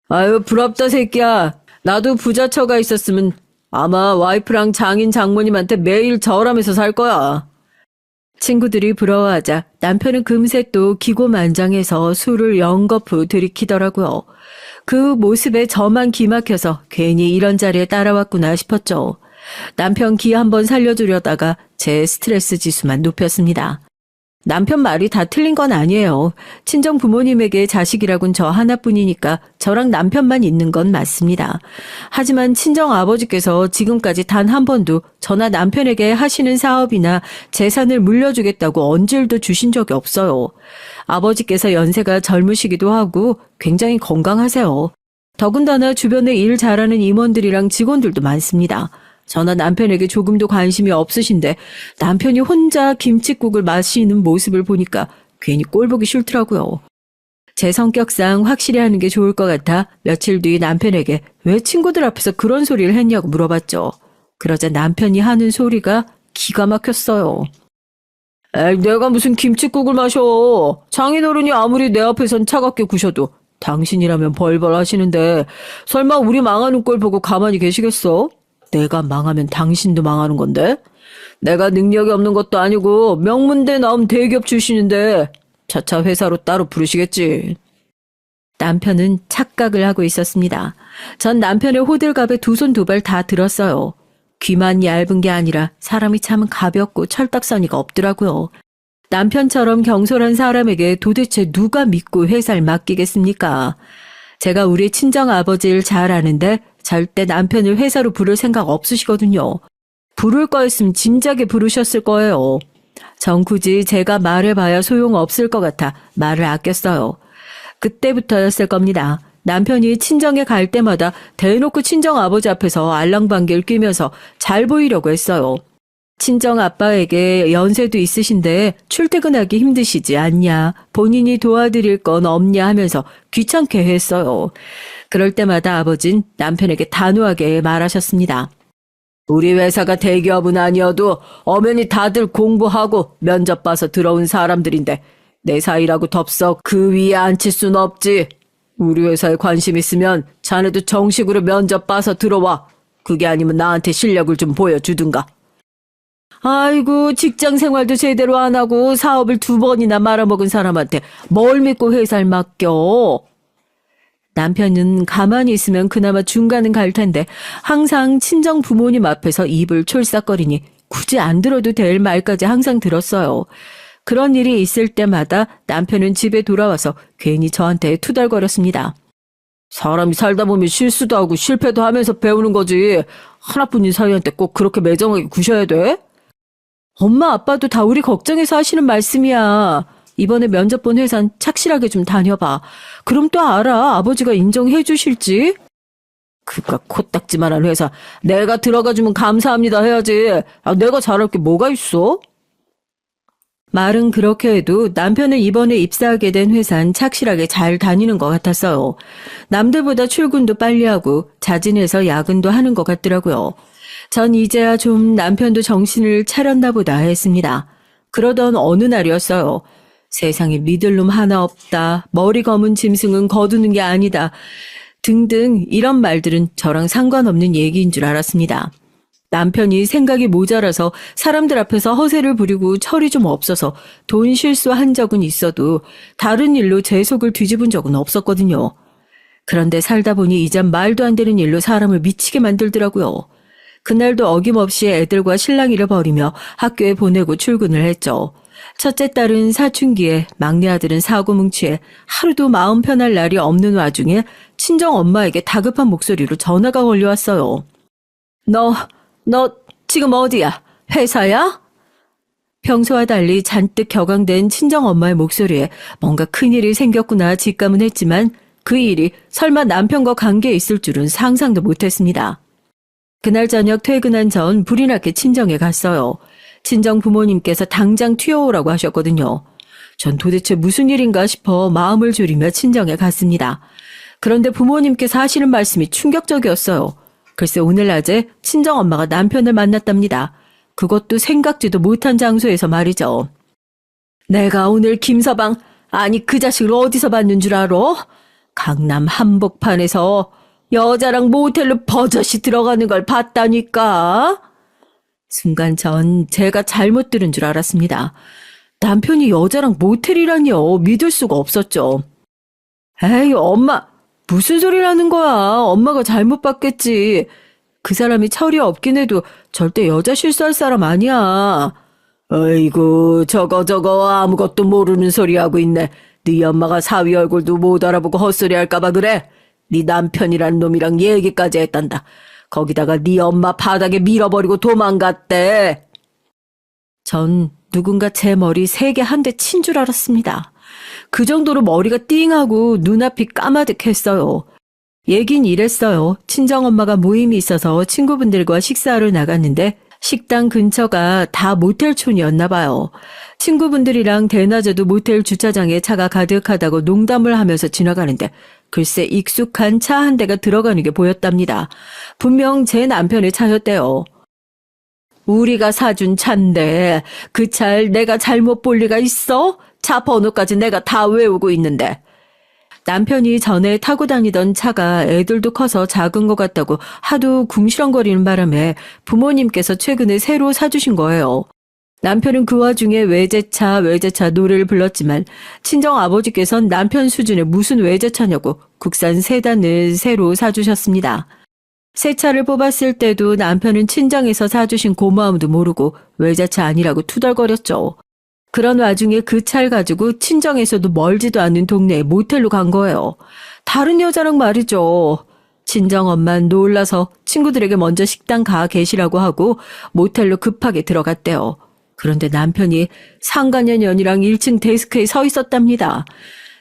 아유, 부럽다 새끼야. 나도 부자처가 있었으면 아마 와이프랑 장인 장모님한테 매일 절하면서 살 거야. 친구들이 부러워하자 남편은 금세 또 기고만장해서 술을 연거푸 들이키더라고요. 그 모습에 저만 기막혀서 괜히 이런 자리에 따라왔구나 싶었죠. 남편 기 한번 살려주려다가 제 스트레스 지수만 높였습니다. 남편 말이 다 틀린 건 아니에요. 친정 부모님에게 자식이라곤 저 하나뿐이니까 저랑 남편만 있는 건 맞습니다. 하지만 친정 아버지께서 지금까지 단 한 번도 저나 남편에게 하시는 사업이나 재산을 물려주겠다고 언질도 주신 적이 없어요. 아버지께서 연세가 젊으시기도 하고 굉장히 건강하세요. 더군다나 주변에 일 잘하는 임원들이랑 직원들도 많습니다. 저나 남편에게 조금도 관심이 없으신데 남편이 혼자 김칫국을 마시는 모습을 보니까 괜히 꼴보기 싫더라고요. 제 성격상 확실히 하는 게 좋을 것 같아 며칠 뒤 남편에게 왜 친구들 앞에서 그런 소리를 했냐고 물어봤죠. 그러자 남편이 하는 소리가 기가 막혔어요. 내가 무슨 김칫국을 마셔. 장인어른이 아무리 내 앞에선 차갑게 구셔도 당신이라면 벌벌 하시는데 설마 우리 망하는 꼴 보고 가만히 계시겠어? 내가 망하면 당신도 망하는 건데? 내가 능력이 없는 것도 아니고 명문대 나온 대기업 출신인데 차차 회사로 따로 부르시겠지. 남편은 착각을 하고 있었습니다. 전 남편의 호들갑에 두 손 두 발 다 들었어요. 귀만 얇은 게 아니라 사람이 참 가볍고 철딱서니가 없더라고요. 남편처럼 경솔한 사람에게 도대체 누가 믿고 회사를 맡기겠습니까? 제가 우리 친정아버지를 잘 아는데 절대 남편을 회사로 부를 생각 없으시거든요. 부를 거였으면 진작에 부르셨을 거예요. 전 굳이 제가 말해봐야 소용없을 것 같아 말을 아꼈어요. 그때부터였을 겁니다. 남편이 친정에 갈 때마다 대놓고 친정 아버지 앞에서 알랑방귀를 뀌면서 잘 보이려고 했어요. 친정 아빠에게 연세도 있으신데 출퇴근하기 힘드시지 않냐, 본인이 도와드릴 건 없냐 하면서 귀찮게 했어요. 그럴 때마다 아버진 남편에게 단호하게 말하셨습니다. 우리 회사가 대기업은 아니어도 엄연히 다들 공부하고 면접 봐서 들어온 사람들인데 내 사이라고 덥석 그 위에 앉힐 순 없지. 우리 회사에 관심 있으면 자네도 정식으로 면접 봐서 들어와. 그게 아니면 나한테 실력을 좀 보여주든가. 아이고, 직장 생활도 제대로 안 하고 사업을 2번이나 말아먹은 사람한테 뭘 믿고 회사를 맡겨. 남편은 가만히 있으면 그나마 중간은 갈 텐데 항상 친정 부모님 앞에서 입을 촐싹거리니 굳이 안 들어도 될 말까지 항상 들었어요. 그런 일이 있을 때마다 남편은 집에 돌아와서 괜히 저한테 투덜거렸습니다. 사람이 살다 보면 실수도 하고 실패도 하면서 배우는 거지. 하나뿐인 사이한테 꼭 그렇게 매정하게 구셔야 돼? 엄마 아빠도 다 우리 걱정해서 하시는 말씀이야. 이번에 면접 본 회사는 착실하게 좀 다녀봐. 그럼 또 알아. 아버지가 인정해 주실지. 그깟 코딱지만한 회사 내가 들어가주면 감사합니다 해야지. 내가 잘할 게 뭐가 있어? 말은 그렇게 해도 남편은 이번에 입사하게 된 회사는 착실하게 잘 다니는 것 같았어요. 남들보다 출근도 빨리 하고 자진해서 야근도 하는 것 같더라고요. 전 이제야 좀 남편도 정신을 차렸나 보다 했습니다. 그러던 어느 날이었어요. 세상에 믿을 놈 하나 없다. 머리 검은 짐승은 거두는 게 아니다. 등등 이런 말들은 저랑 상관없는 얘기인 줄 알았습니다. 남편이 생각이 모자라서 사람들 앞에서 허세를 부리고 철이 좀 없어서 돈 실수한 적은 있어도 다른 일로 제 속을 뒤집은 적은 없었거든요. 그런데 살다 보니 이젠 말도 안 되는 일로 사람을 미치게 만들더라고요. 그날도 어김없이 애들과 실랑이를 벌이며 학교에 보내고 출근을 했죠. 첫째 딸은 사춘기에 막내 아들은 사고뭉치에 하루도 마음 편할 날이 없는 와중에 친정 엄마에게 다급한 목소리로 전화가 걸려왔어요. 너 지금 어디야? 회사야? 평소와 달리 잔뜩 격앙된 친정 엄마의 목소리에 뭔가 큰일이 생겼구나 직감은 했지만 그 일이 설마 남편과 관계에 있을 줄은 상상도 못했습니다. 그날 저녁 퇴근한 전 불이 나게 친정에 갔어요. 친정 부모님께서 당장 튀어오라고 하셨거든요. 전 도대체 무슨 일인가 싶어 마음을 졸이며 친정에 갔습니다. 그런데 부모님께서 하시는 말씀이 충격적이었어요. 글쎄 오늘 낮에 친정엄마가 남편을 만났답니다. 그것도 생각지도 못한 장소에서 말이죠. 내가 오늘 김서방, 아니 그 자식을 어디서 봤는 줄 알아? 강남 한복판에서 여자랑 모텔로 버젓이 들어가는 걸 봤다니까. 순간 전 제가 잘못 들은 줄 알았습니다. 남편이 여자랑 모텔이라니요. 믿을 수가 없었죠. 에이 엄마, 무슨 소리를 하는 거야. 엄마가 잘못 봤겠지. 그 사람이 철이 없긴 해도 절대 여자 실수할 사람 아니야. 아이고 저거 아무것도 모르는 소리 하고 있네. 네 엄마가 사위 얼굴도 못 알아보고 헛소리 할까봐 그래. 네 남편이란 놈이랑 얘기까지 했단다. 거기다가 네 엄마 바닥에 밀어버리고 도망갔대. 전 누군가 제 머리 3개 한 대 친 줄 알았습니다. 그 정도로 머리가 띵하고 눈앞이 까마득했어요. 얘긴 이랬어요. 친정엄마가 모임이 있어서 친구분들과 식사하러 나갔는데 식당 근처가 다 모텔촌이었나 봐요. 친구분들이랑 대낮에도 모텔 주차장에 차가 가득하다고 농담을 하면서 지나가는데 글쎄 익숙한 차 한 대가 들어가는 게 보였답니다. 분명 제 남편의 차였대요. 우리가 사준 차인데 그 차를 내가 잘못 볼 리가 있어? 차 번호까지 내가 다 외우고 있는데. 남편이 전에 타고 다니던 차가 애들도 커서 작은 것 같다고 하도 궁시렁거리는 바람에 부모님께서 최근에 새로 사주신 거예요. 남편은 그 와중에 외제차 노래를 불렀지만 친정 아버지께서는 남편 수준의 무슨 외제차냐고 국산 세단을 새로 사주셨습니다. 새 차를 뽑았을 때도 남편은 친정에서 사주신 고마움도 모르고 외제차 아니라고 투덜거렸죠. 그런 와중에 그 차를 가지고 친정에서도 멀지도 않은 동네에 모텔로 간 거예요. 다른 여자랑 말이죠. 친정엄마는 놀라서 친구들에게 먼저 식당 가 계시라고 하고 모텔로 급하게 들어갔대요. 그런데 남편이 상간녀 년이랑 1층 데스크에 서 있었답니다.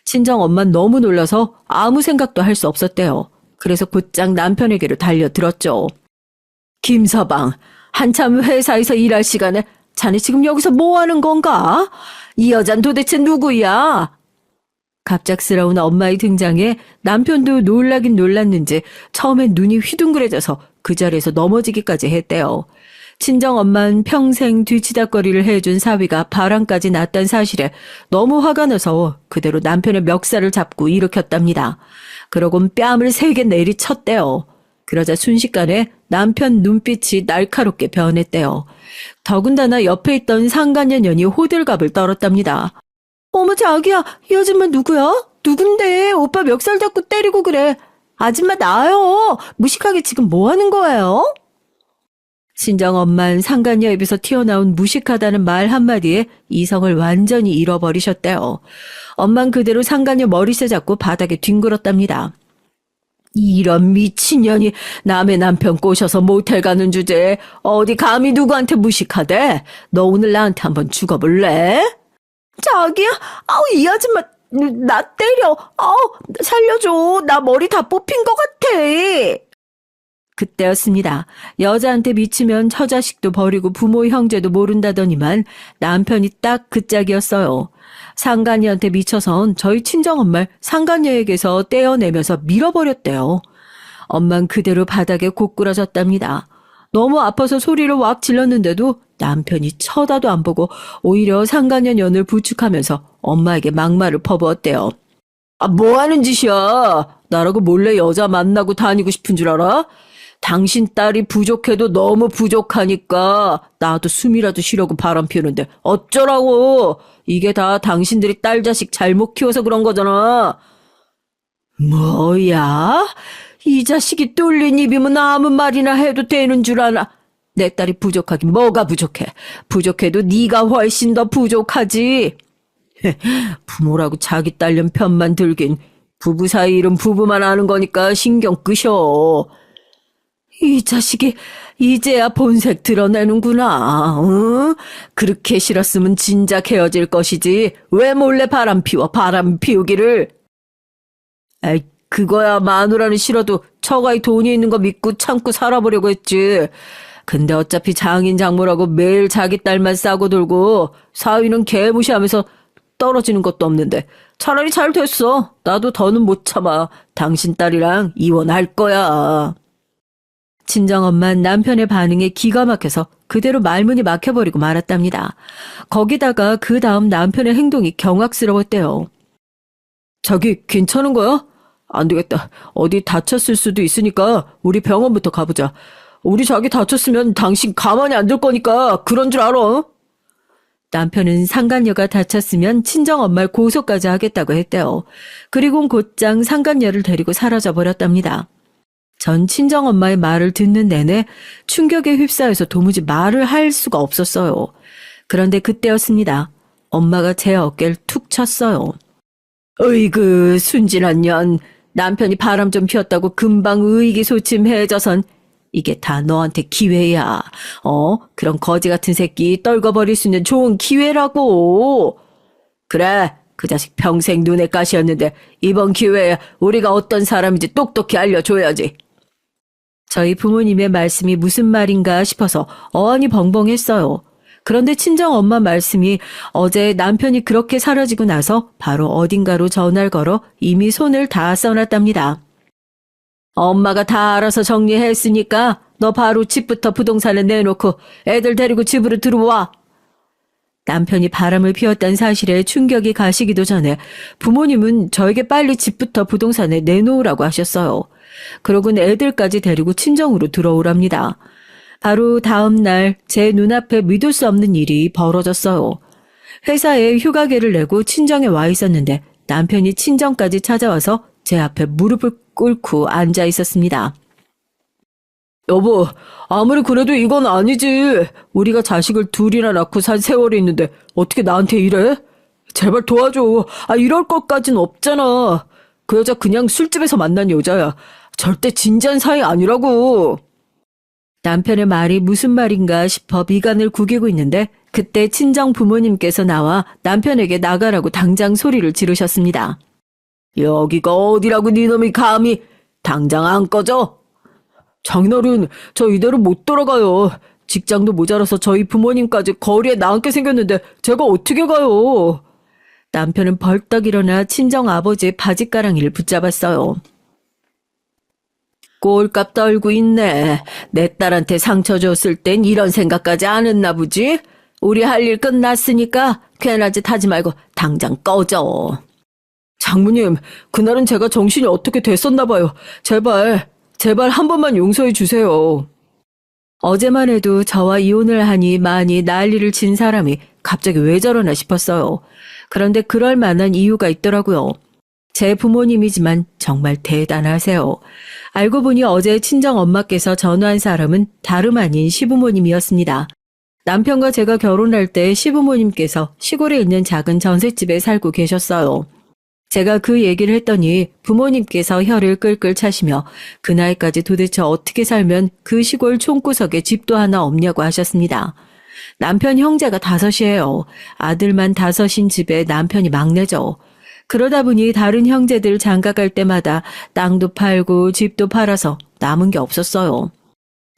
친정 엄마는 너무 놀라서 아무 생각도 할 수 없었대요. 그래서 곧장 남편에게로 달려들었죠. 김서방, 한참 회사에서 일할 시간에 자네 지금 여기서 뭐 하는 건가? 이 여잔 도대체 누구야? 갑작스러운 엄마의 등장에 남편도 놀라긴 놀랐는지 처음엔 눈이 휘둥그레져서 그 자리에서 넘어지기까지 했대요. 친정엄마는 평생 뒤치다꺼리를 해준 사위가 바람까지 났단 사실에 너무 화가 나서 그대로 남편의 멱살을 잡고 일으켰답니다. 그러곤 뺨을 3개 내리쳤대요. 그러자 순식간에 남편 눈빛이 날카롭게 변했대요. 더군다나 옆에 있던 상간녀 년이 호들갑을 떨었답니다. 어머 자기야, 이 아줌마 누구야? 누군데 오빠 멱살 잡고 때리고 그래. 아줌마 나요. 무식하게 지금 뭐 하는 거예요? 친정엄마는 상간녀 입에서 튀어나온 무식하다는 말 한마디에 이성을 완전히 잃어버리셨대요. 엄만 그대로 상간녀 머리채 잡고 바닥에 뒹굴었답니다. 이런 미친년이 남의 남편 꼬셔서 모텔 가는 주제에 어디 감히 누구한테 무식하대? 너 오늘 나한테 한번 죽어볼래? 자기야, 이 아줌마 나 때려. 살려줘. 나 머리 다 뽑힌 것 같아. 그때였습니다. 여자한테 미치면 처자식도 버리고 부모 형제도 모른다더니만 남편이 딱 그 짝이었어요. 상간녀한테 미쳐선 저희 친정엄마를 상간녀에게서 떼어내면서 밀어버렸대요. 엄만 그대로 바닥에 고꾸라졌답니다. 너무 아파서 소리를 왁 질렀는데도 남편이 쳐다도 안 보고 오히려 상간녀 년을 부축하면서 엄마에게 막말을 퍼부었대요. 뭐 하는 짓이야? 나라고 몰래 여자 만나고 다니고 싶은 줄 알아? 당신 딸이 부족해도 너무 부족하니까 나도 숨이라도 쉬려고 바람 피우는데 어쩌라고. 이게 다 당신들이 딸 자식 잘못 키워서 그런 거잖아. 뭐야? 이 자식이 뚫린 입이면 아무 말이나 해도 되는 줄 아나. 내 딸이 부족하긴 뭐가 부족해. 부족해도 네가 훨씬 더 부족하지. 부모라고 자기 딸년 편만 들긴. 부부 사이 일은 부부만 아는 거니까 신경 끄셔. 이 자식이 이제야 본색 드러내는구나. 응? 그렇게 싫었으면 진작 헤어질 것이지. 왜 몰래 바람 피우기를. 에이, 그거야 마누라는 싫어도 처가에 돈이 있는 거 믿고 참고 살아보려고 했지. 근데 어차피 장인 장모라고 매일 자기 딸만 싸고 돌고 사위는 개무시하면서 떨어지는 것도 없는데 차라리 잘 됐어. 나도 더는 못 참아. 당신 딸이랑 이혼할 거야. 친정엄마는 남편의 반응에 기가 막혀서 그대로 말문이 막혀버리고 말았답니다. 거기다가 그 다음 남편의 행동이 경악스러웠대요. 자기 괜찮은 거야? 안 되겠다. 어디 다쳤을 수도 있으니까 우리 병원부터 가보자. 우리 자기 다쳤으면 당신 가만히 안 둘 거니까 그런 줄 알아. 남편은 상간녀가 다쳤으면 친정엄마를 고소까지 하겠다고 했대요. 그리고 곧장 상간녀를 데리고 사라져버렸답니다. 전 친정엄마의 말을 듣는 내내 충격에 휩싸여서 도무지 말을 할 수가 없었어요. 그런데 그때였습니다. 엄마가 제 어깨를 툭 쳤어요. 으이그 순진한 년. 남편이 바람 좀 피웠다고 금방 의기소침해져선 이게 다 너한테 기회야. 그런 거지 같은 새끼 떨궈버릴 수 있는 좋은 기회라고. 그래, 그 자식 평생 눈에 가시였는데 이번 기회에 우리가 어떤 사람인지 똑똑히 알려줘야지. 저희 부모님의 말씀이 무슨 말인가 싶어서 어안이 벙벙했어요. 그런데 친정엄마 말씀이 어제 남편이 그렇게 사라지고 나서 바로 어딘가로 전화를 걸어 이미 손을 다 써놨답니다. 엄마가 다 알아서 정리했으니까 너 바로 집부터 부동산에 내놓고 애들 데리고 집으로 들어와. 남편이 바람을 피웠다는 사실에 충격이 가시기도 전에 부모님은 저에게 빨리 집부터 부동산에 내놓으라고 하셨어요. 그러곤 애들까지 데리고 친정으로 들어오랍니다. 바로 다음 날 제 눈앞에 믿을 수 없는 일이 벌어졌어요. 회사에 휴가계를 내고 친정에 와 있었는데 남편이 친정까지 찾아와서 제 앞에 무릎을 꿇고 앉아 있었습니다. 여보, 아무리 그래도 이건 아니지. 우리가 자식을 둘이나 낳고 산 세월이 있는데 어떻게 나한테 이래? 제발 도와줘. 이럴 것까진 없잖아. 그 여자 그냥 술집에서 만난 여자야. 절대 진지한 사이 아니라고. 남편의 말이 무슨 말인가 싶어 미간을 구기고 있는데 그때 친정 부모님께서 나와 남편에게 나가라고 당장 소리를 지르셨습니다. 여기가 어디라고 니놈이 감히 당장 안 꺼져? 장인어른, 저 이대로 못 돌아가요. 직장도 모자라서 저희 부모님까지 거리에 나앉게 생겼는데 제가 어떻게 가요? 남편은 벌떡 일어나 친정 아버지의 바지가랑이를 붙잡았어요. 꼴값 떨고 있네. 내 딸한테 상처 줬을 땐 이런 생각까지 안 했나 보지? 우리 할 일 끝났으니까 괜한 짓 하지 말고 당장 꺼져. 장모님, 그날은 제가 정신이 어떻게 됐었나 봐요. 제발 한 번만 용서해 주세요. 어제만 해도 저와 이혼을 하니 많이 난리를 친 사람이 갑자기 왜 저러나 싶었어요. 그런데 그럴 만한 이유가 있더라고요. 제 부모님이지만 정말 대단하세요. 알고 보니 어제 친정 엄마께서 전화한 사람은 다름 아닌 시부모님이었습니다. 남편과 제가 결혼할 때 시부모님께서 시골에 있는 작은 전셋집에 살고 계셨어요. 제가 그 얘기를 했더니 부모님께서 혀를 끌끌 차시며 그 나이까지 도대체 어떻게 살면 그 시골 촌구석에 집도 하나 없냐고 하셨습니다. 남편 형제가 5이에요. 아들만 5인 집에 남편이 막내죠. 그러다 보니 다른 형제들 장가갈 때마다 땅도 팔고 집도 팔아서 남은 게 없었어요.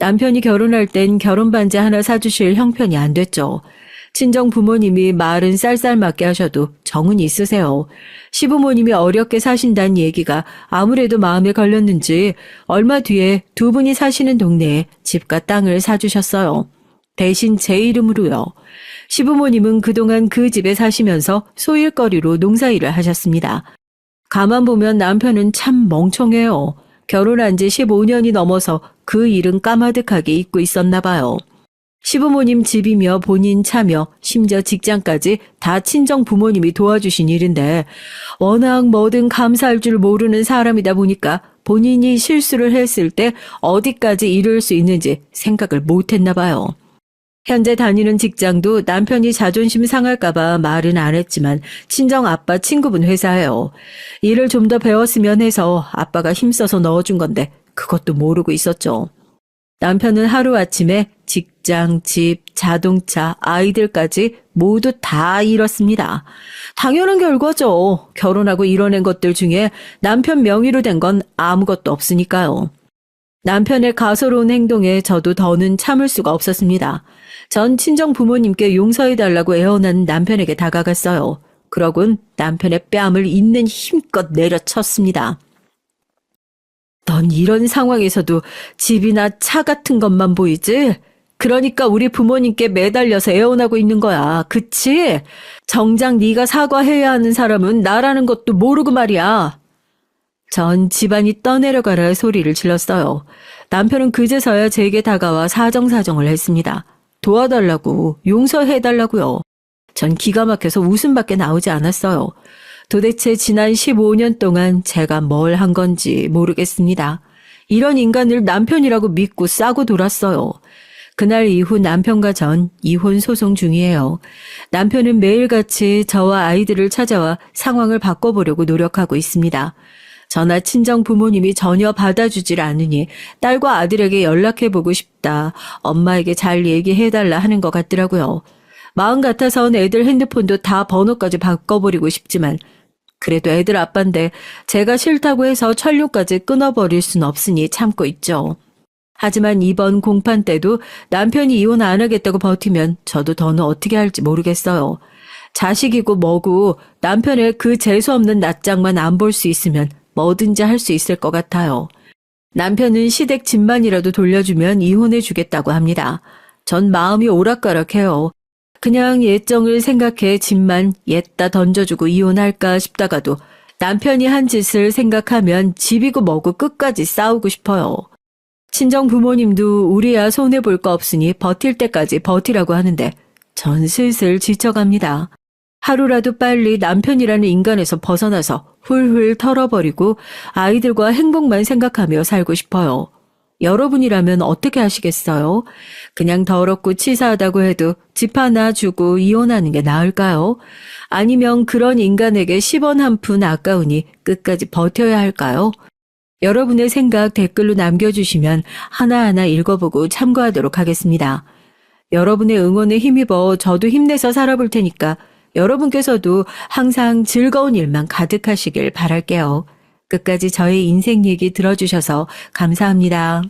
남편이 결혼할 땐 결혼 반지 하나 사주실 형편이 안 됐죠. 친정 부모님이 말은 쌀쌀맞게 하셔도 정은 있으세요. 시부모님이 어렵게 사신다는 얘기가 아무래도 마음에 걸렸는지 얼마 뒤에 두 분이 사시는 동네에 집과 땅을 사주셨어요. 대신 제 이름으로요. 시부모님은 그동안 그 집에 사시면서 소일거리로 농사일을 하셨습니다. 가만 보면 남편은 참 멍청해요. 결혼한 지 15년이 넘어서 그 일은 까마득하게 잊고 있었나 봐요. 시부모님 집이며 본인 차며 심지어 직장까지 다 친정 부모님이 도와주신 일인데 워낙 뭐든 감사할 줄 모르는 사람이다 보니까 본인이 실수를 했을 때 어디까지 이룰 수 있는지 생각을 못했나 봐요. 현재 다니는 직장도 남편이 자존심 상할까봐 말은 안 했지만 친정 아빠 친구분 회사예요. 일을 좀 더 배웠으면 해서 아빠가 힘써서 넣어준 건데 그것도 모르고 있었죠. 남편은 하루아침에 직장, 집, 자동차, 아이들까지 모두 다 잃었습니다. 당연한 결과죠. 결혼하고 이뤄낸 것들 중에 남편 명의로 된 건 아무것도 없으니까요. 남편의 가소로운 행동에 저도 더는 참을 수가 없었습니다. 전 친정 부모님께 용서해달라고 애원한 남편에게 다가갔어요. 그러곤 남편의 뺨을 있는 힘껏 내려쳤습니다. 넌 이런 상황에서도 집이나 차 같은 것만 보이지? 그러니까 우리 부모님께 매달려서 애원하고 있는 거야. 그치? 정작 네가 사과해야 하는 사람은 나라는 것도 모르고 말이야. 전 집안이 떠내려가라 소리를 질렀어요. 남편은 그제서야 제게 다가와 사정사정을 했습니다. 도와달라고, 용서해달라고요. 전 기가 막혀서 웃음밖에 나오지 않았어요. 도대체 지난 15년 동안 제가 뭘 한 건지 모르겠습니다. 이런 인간을 남편이라고 믿고 싸고 돌았어요. 그날 이후 남편과 전 이혼 소송 중이에요. 남편은 매일같이 저와 아이들을 찾아와 상황을 바꿔보려고 노력하고 있습니다. 저나 친정 부모님이 전혀 받아주질 않으니 딸과 아들에게 연락해보고 싶다. 엄마에게 잘 얘기해달라 하는 것 같더라고요. 마음 같아선 애들 핸드폰도 다 번호까지 바꿔버리고 싶지만 그래도 애들 아빠인데 제가 싫다고 해서 천류까지 끊어버릴 순 없으니 참고 있죠. 하지만 이번 공판 때도 남편이 이혼 안 하겠다고 버티면 저도 더는 어떻게 할지 모르겠어요. 자식이고 뭐고 남편의 그 재수없는 낯장만 안 볼 수 있으면 뭐든지 할 수 있을 것 같아요. 남편은 시댁 집만이라도 돌려주면 이혼해주겠다고 합니다. 전 마음이 오락가락해요. 그냥 예정을 생각해 집만 옛다 던져주고 이혼할까 싶다가도 남편이 한 짓을 생각하면 집이고 뭐고 끝까지 싸우고 싶어요. 친정 부모님도 우리야 손해볼 거 없으니 버틸 때까지 버티라고 하는데 전 슬슬 지쳐갑니다. 하루라도 빨리 남편이라는 인간에서 벗어나서 훌훌 털어버리고 아이들과 행복만 생각하며 살고 싶어요. 여러분이라면 어떻게 하시겠어요? 그냥 더럽고 치사하다고 해도 집 하나 주고 이혼하는 게 나을까요? 아니면 그런 인간에게 10원 한 푼 아까우니 끝까지 버텨야 할까요? 여러분의 생각 댓글로 남겨주시면 하나하나 읽어보고 참고하도록 하겠습니다. 여러분의 응원에 힘입어 저도 힘내서 살아볼 테니까 여러분께서도 항상 즐거운 일만 가득하시길 바랄게요. 끝까지 저의 인생 얘기 들어주셔서 감사합니다.